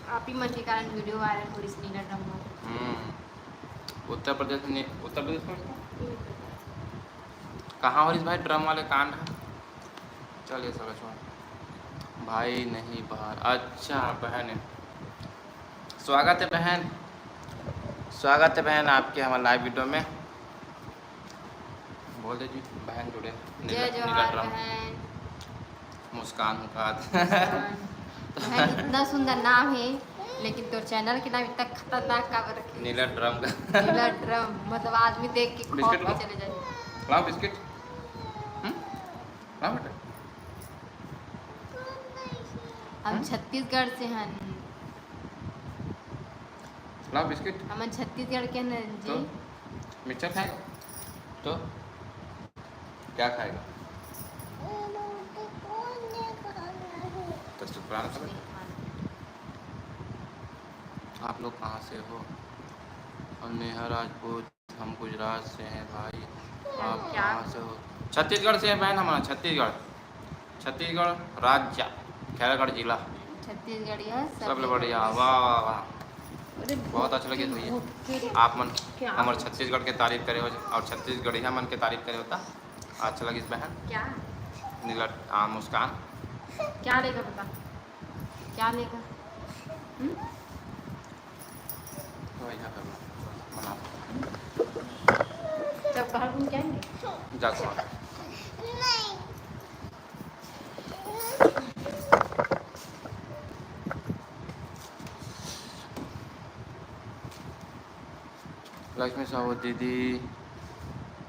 आप ही मन के कारण वीडियो वायरल हो रही नीला ड्रम में। उत्तर प्रदेश में कहाँ हो रही भाई ड्रम वाले कांड? चलिए सर छोड़ भाई नहीं बाहर। अच्छा बहन है, स्वागत है बहन। स्वागत है बहन आपके हमारे लाइव वीडियो में। बोल दे जी बहन जुड़े। जय जोहार बहन। मुस्कान बहन इतना सुंदर नाम है लेकिन तो चैनल के नाम इतना खतरनाक का रखे। नीला ड्रम का नीला ड्रम मतलब आदमी देख के खौफ में चले जाए। लाओ बिस्किट। लाओ बेटा। हम छत्तीसगढ़ से हैं। लाओ बिस्किट। हम छत्तीसगढ़ के हैं जी। तो मिक्सचर खाएगा तो क्या खाएगा? तो शुक्राना सब। आप लोग कहाँ से हो? हम नेहा राजपूत, हम गुजरात से हैं भाई। आप कहाँ से हो? छत्तीसगढ़ से हैं बहन हमारा। छत्तीसगढ़ राज्य खैरागढ़ जिला। छत्तीसगढ़ है सब बढ़िया। वाह वाह वाह बहुत अच्छा लगे भैया। आप मन हमारे छत्तीसगढ़ के तारीफ करे हो और छत्तीसगढ़िया मन के तारीफ करे होता अच्छा लगी बहन। क्या नीला मुस्कान क्या लेगा बता क्या लेगा? जब बाहर घूम के आएंगे जाको लक्ष्मी साहू दीदी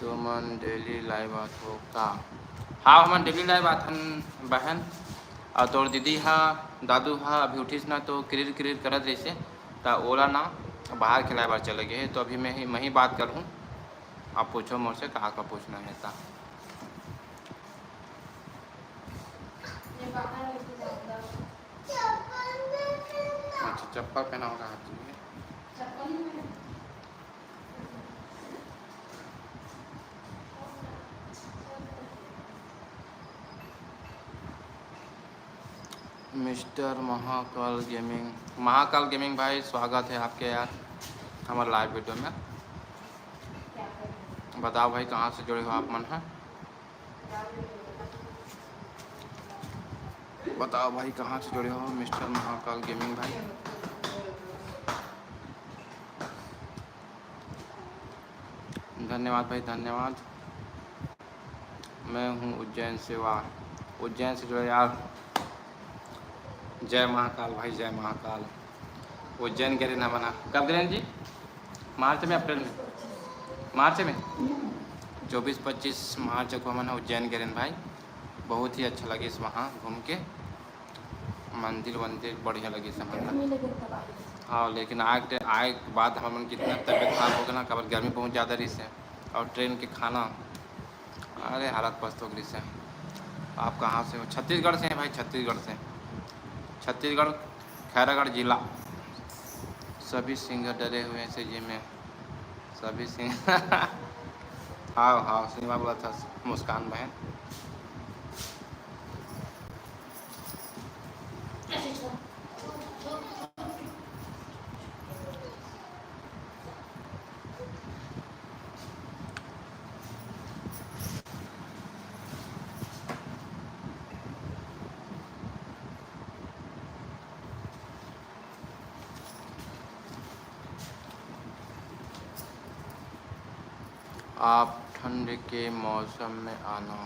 तो मन डेली लाइव आत हो का? हाँ हमन डेली लाइव आथन बहन। और तोर दीदी हा दादू हा अभी उठीस ना तो क्रीर क्रीर करत रही तो ओला ना बाहर खिलाए बार चले गए। तो अभी मैं ही बात करूँ। आप पूछो मुझसे कहाँ का पूछना है था। अच्छा चप्पल पहना होगा हाथ में। मिस्टर महाकाल गेमिंग भाई स्वागत है आपके यार हमारे लाइव वीडियो में। बताओ भाई कहाँ से जुड़े हो आप मन है? बताओ भाई कहाँ से जुड़े हो मिस्टर महाकाल गेमिंग भाई। धन्यवाद भाई धन्यवाद। मैं हूँ उज्जैन से। वाह उज्जैन से जुड़े यार। जय महाकाल भाई जय महाकाल। उज्जैन गिरे ना बना कब गिरे जी? मार्च में अप्रैल में? मार्च में 24-25 मार्च को मना उज्जैन गिरे भाई। बहुत ही अच्छा लगे इस वहाँ घूम के। मंदिर वंदिर बढ़िया लगी समझना। हाँ लेकिन आए बाद हमारे कितना तबीयत खराब हो गया ना कब गर्मी बहुत ज़्यादा रही से और ट्रेन के खाना अरे हालत पस्त हो गई से। आप कहाँ से हो? छत्तीसगढ़ से हैं भाई छत्तीसगढ़ से। छत्तीसगढ़ खैरागढ़ जिला। सभी सिंगर डरे हुए हैं से जी में सभी सिंगर हाँ सिनेमा बोला था मुस्कान बहन। आप ठंड के मौसम में आना।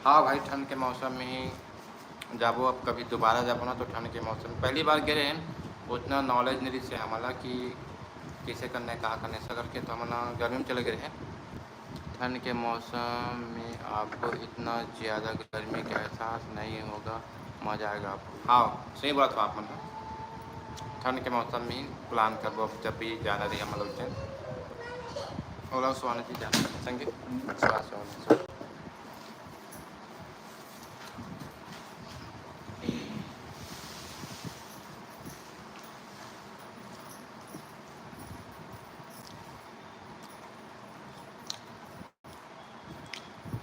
हाँ भाई ठंड के मौसम में ही जाबो। अब कभी दोबारा जाबो ना तो ठंड के मौसम पहली बार गए हैं उतना नॉलेज नहीं से हमारा कि कैसे करना है कहाँ करना है ऐसा करके। तो हमारा गर्मी में चले गए हैं। ठंड के मौसम में आपको इतना ज़्यादा गर्मी का एहसास नहीं होगा मज़ा आएगा आपको। हाँ सही बात हो आप मतलब ठंड के मौसम में ही प्लान करबो अब जब भी जाना रही हम लोग ओला स्वान थी जान संगे स्वास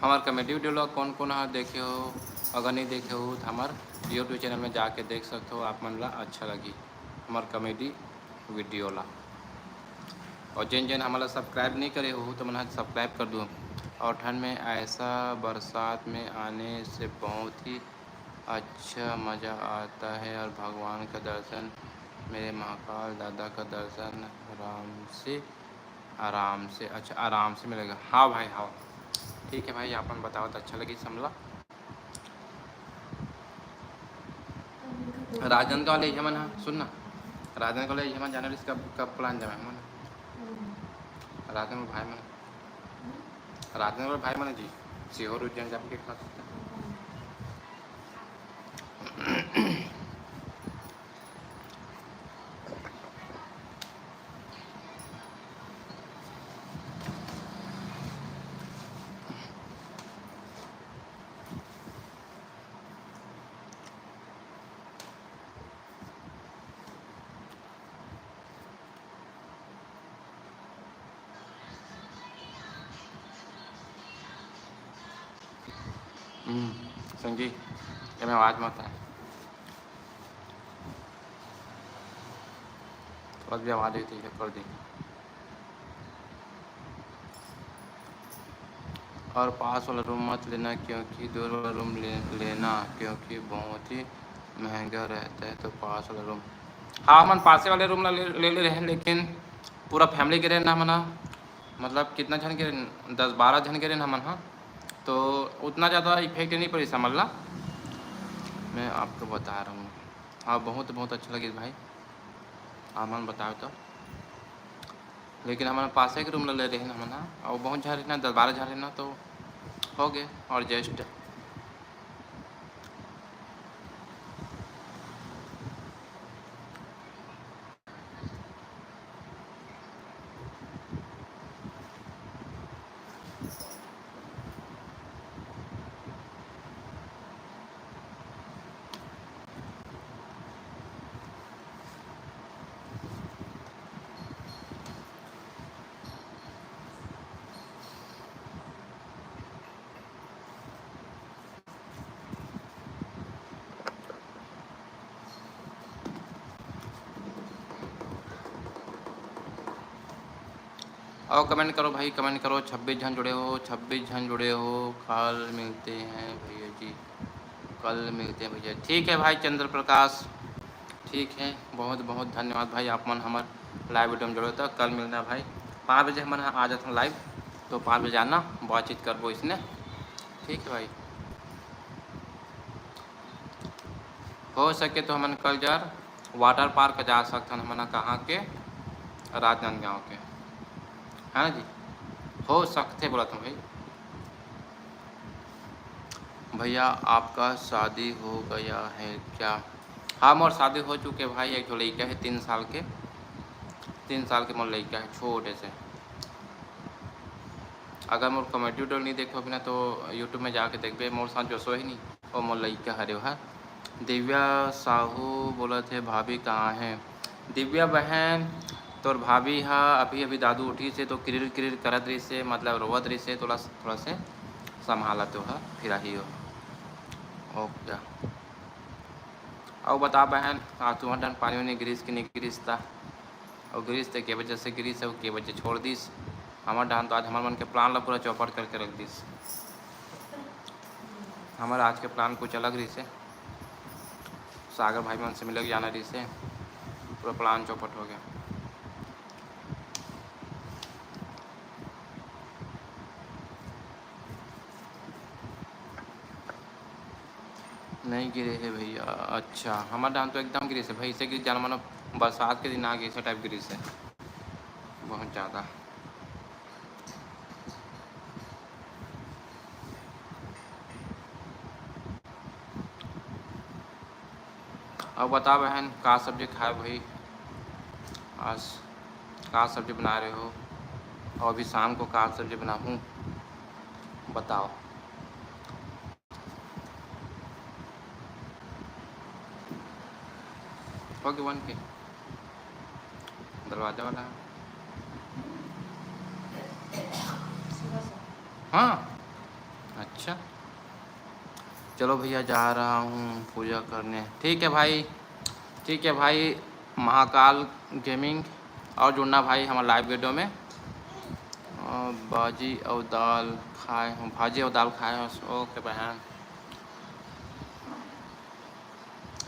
हमार कॉमेडी वीडियो कौन कौन हाँ देखे हो? अगर नहीं देखे हो तो हमार यूट्यूब चैनल में जाके देख सकते हो। आप मन ला अच्छा लगी हमार कॉमेडी वीडियो ला। और जिन जिन हमारा सब्सक्राइब नहीं करे हो तो मैं सब्सक्राइब कर दूँ। और ठंड में ऐसा बरसात में आने से बहुत ही अच्छा मज़ा आता है और भगवान का दर्शन मेरे महाकाल दादा का दर्शन आराम से अच्छा आराम से मिलेगा। हाँ भाई हाँ, ठीक है भाई, आपन बताओ तो अच्छा लगी समझला। राजनांदगांव ले जमन हाँ सुन ना, राजनांदगांव ले जमन जाने कब कब प्लान जमा मन राजनांदगांव भाई मन, राजनांदगांव भाई मन जी सीहोर उज्जैन जम के खा सकते हैं। संजी ये मैं आवाज़ में होता है, थोड़ा भी आवाज़ देती है कर दी। और पास वाला रूम मत लेना क्योंकि दूर वाला रूम लेना क्योंकि बहुत ही महंगा रहता है, तो पास वाला रूम। हाँ मन पासे वाले रूम ले रहे हैं, लेकिन पूरा फैमिली के रहे ना मना, मतलब कितना जन के 10-12 जन के रहे ना मन। हाँ तो उतना ज़्यादा इफेक्ट नहीं पड़ी समझ ला, मैं आपको बता रहा हूँ। हाँ बहुत बहुत अच्छा लगे भाई, हाँ मन बताओ तो। लेकिन हमारे पास एक रूम ले रहे हैं ना मना, और बहुत जा रहे ना 10-12 जा रहे ना, तो हो गए और जस्ट। और कमेंट करो भाई, कमेंट करो। 26 जन जुड़े हो, 26 जन जुड़े हो। कल मिलते हैं भैया जी, कल मिलते हैं भैया। ठीक है भाई चंद्र प्रकाश, ठीक है, बहुत बहुत धन्यवाद भाई, आप मन हमारे लाइव वीडियो में जुड़े तो। कल मिलना भाई 5 बजे हम आ जाते हैं लाइव, तो 5 बजे आना, बातचीत करबो इसने, ठीक है भाई। हो सके तो हमन कल जार वाटर पार्क जा सकते हैं, हमन कहाँ के, राजनांदगांव के, है ना जी, हो सकते बोला था भाई। भैया आपका शादी हो गया है क्या? हाँ मोर शादी हो चुके भाई, एक जो लड़का है 3 साल के, 3 साल के मोर लड़का है छोटे से। अगर मोर कॉमेडी वीडियो नहीं देखो बिना तो यूट्यूब में जाके देखबे, मोर साथ जो सो ही नहीं वो मोर लड़का हरे है। दिव्या साहू बोला थे भाभी कहाँ हैं? दिव्या बहन तोर भाभी हा अभी अभी दादू उठी से, तो किरिर किरिर करत रही से, मतलब रोवत रही से, थोड़ा से संभाला तो है फिर ही हो। ओके और बता बहन, आज तुम्हारा डन पानी में गिरीस कि नहीं गिरीस था, और गिरीस थे के वजह से गिरीस है, के वजह छोड़ दीस हमारा डान, तो आज हमारे मन के प्लान ला पूरा चौपट करके रख दीस। हमारा आज के प्लान कुछ अलग रही से, सागर भाई मन से मिलकर जाना रही से, पूरा प्लान चौपट हो गया। नहीं गिरे है भैया, अच्छा हमारा डान तो एकदम गिरी से भाई, इसे गिर जाना मानो बरसात के दिन आ गई, इसे टाइप गिरी से बहुत ज़्यादा। अब बता बहन का सब्जी खाए भाई, आज का सब्जी बना रहे हो, और अभी शाम को का सब्जी बनाऊँ बताओ। ओके वन के दरवाजा वाला है। हाँ अच्छा चलो भैया जा रहा हूँ पूजा करने, ठीक है भाई, ठीक है भाई। महाकाल गेमिंग और जुड़ना भाई हमारे लाइव वीडियो में। और भाजी और दाल खाए हूँ, भाजी और दाल खाए हैं, ओके बहन।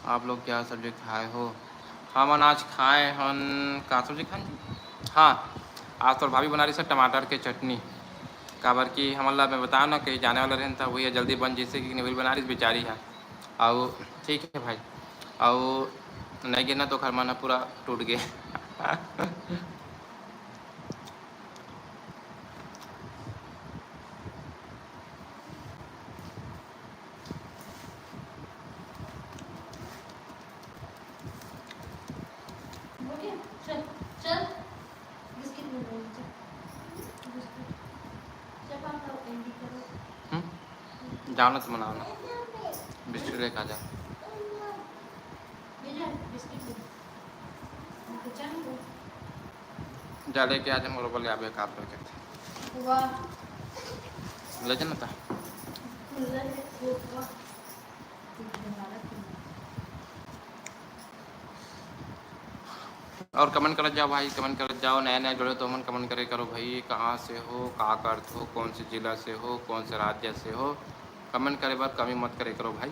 आप लोग क्या सब्जी खाए हो? हम आज खाए हम का सब्जी खाए। हाँ, आज तो भाभी बना रही सर टमाटर के चटनी काबर की हमला मैं बताया ना कहीं जाने वाला रहन था वही जल्दी बन जैसे कि निवल बना रही बेचारी है। और ठीक है भाई, और नहीं गिना तो खरमाना पूरा टूट गया। चल चल बिस्किट मिल रही है, बिस्किट जब आप कैंडी करो जाओ ना तुम बनाओ ना बिस्किट लेके आ जा। बिस्किट जा लेके आ जा मोर बोले आबे काप लेके वाह ले जा ना था। और कमेंट कर जाओ भाई, कमेंट कर जाओ, नया नया जुड़े तो मन कमेंट करे करो भाई, कहाँ से हो, कहाँ करते हो, कौन से जिला से हो, कौन से राज्य से हो। कमेंट करे बार कमी मत करे करो भाई,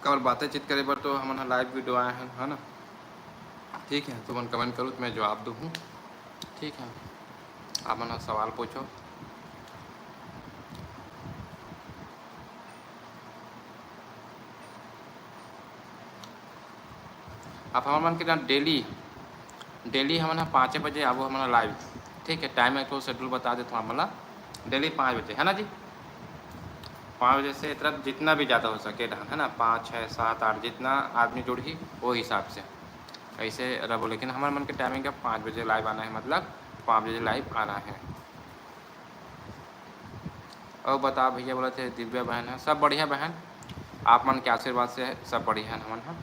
कबर बातें चित करे बार तो हम लाइव वीडियो आए हैं है ना। ठीक है तो मन कमेंट करो तो मैं जवाब दूँ। ठीक है आप मन सवाल पूछो। आप हमारे मन के डेली हम 5 बजे आबो हमारा लाइव। ठीक है टाइम है तो शेड्यूल बता देता हूँ हमारा डेली 5 बजे है ना जी। 5 बजे से इतना जितना भी ज़्यादा हो सके है ना, 5 6 7 8 जितना आदमी जुड़ ही वो हिसाब से ऐसे रहो। लेकिन हमारे मन के टाइमिंग का 5 बजे लाइव आना है, मतलब 5 बजे लाइव आना है। और बता भैया बोले थे दिव्या बहन है, सब बढ़िया बहन, आप मन के आशीर्वाद से सब बढ़िया है हमन है।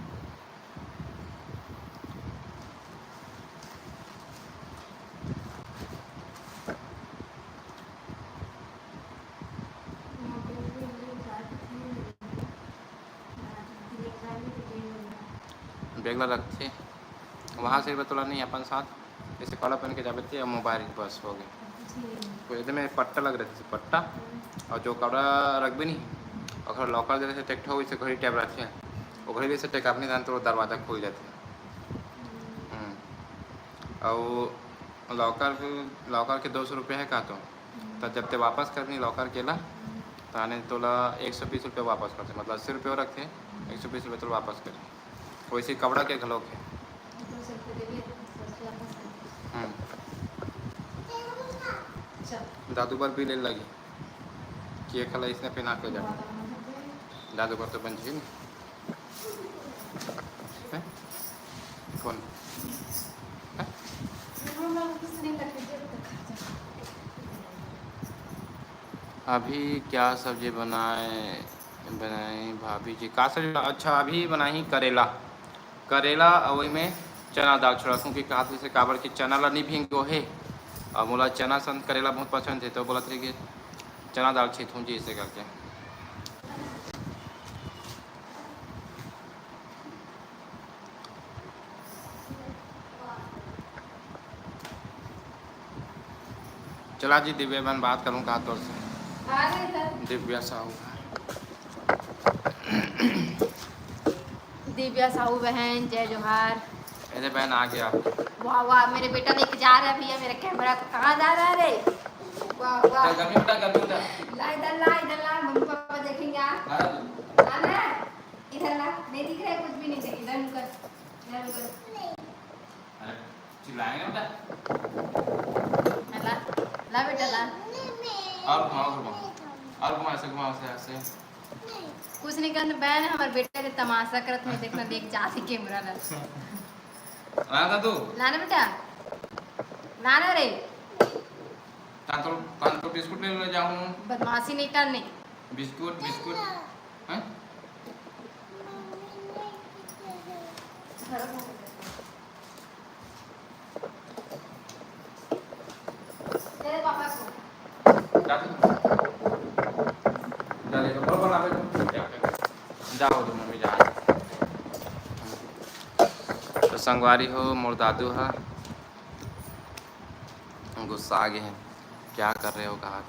बेगला रखते वहाँ से बतौला नहीं अपन साथ जैसे कला पहन के जाते थे मोबाइल बस हो गए। तो इधर में पट्टा लग रहे थे पट्टा, और जो कपड़ा रख भी नहीं और लॉकर दे रहे थे टेक्ट हो वैसे घड़ी टैब रखे हैं वो घड़ी से टेक अपने जान तो दरवाज़ा खोल जाते हैं। और लॉकर के 200 रुपये है का तो जब ते वापस करनी लॉकर केला तो आने तोला 120 रुपये वापस करते, मतलब 80 रुपये रखे 120 रुपये तो वापस करे वैसे कपड़ा के घलोक है। दादू पर भी ले लगी कि खला इसने पहना के जा दादू पर तो बन जी कौन है? अभी क्या सब्जी बनाए भाभी जी का सब्जी? अच्छा अभी बनाई करेला और वही में चना दाल छोड़ा क्योंकि कहा से काबर की चना ला नहीं भींगो है और बोला चना सन करेला बहुत पसंद है तो बोला था कि चना दाल छीतूँ जी इसे करके। चला जी दिव्या बहन बात करूँ कहा तौर से दिव्या साहू दिव्या साहू बहन जय जोहार। ऐसे बहन आ गया वाह वाह मेरे बेटा लेके जा रहा है भैया मेरा कैमरा कहाँ जा रहा है रे। वाह वाह ला इधर ला मम्मी पापा देखेंगे आप ना इधर ला नहीं दिख रहा है कुछ भी नहीं देख इधर मुकर चिल्लाएंगे बेटा ला ला बेटा ला और घुमा ऐसे कुछ नहीं करना बहन हमारे बेटा के तमाशा करत में देखना देख जाती कैमरा ला लाना तू लाना बेटा लाना रे तान तो बिस्कुट ले जाऊं बदमाशी नहीं करनी बिस्कुट हैं दे पापा को जाओ तुम मम्मी जा तो संगवारी हो मोर दादू है गुस्सा आ गए हैं क्या कर रहे हो कहा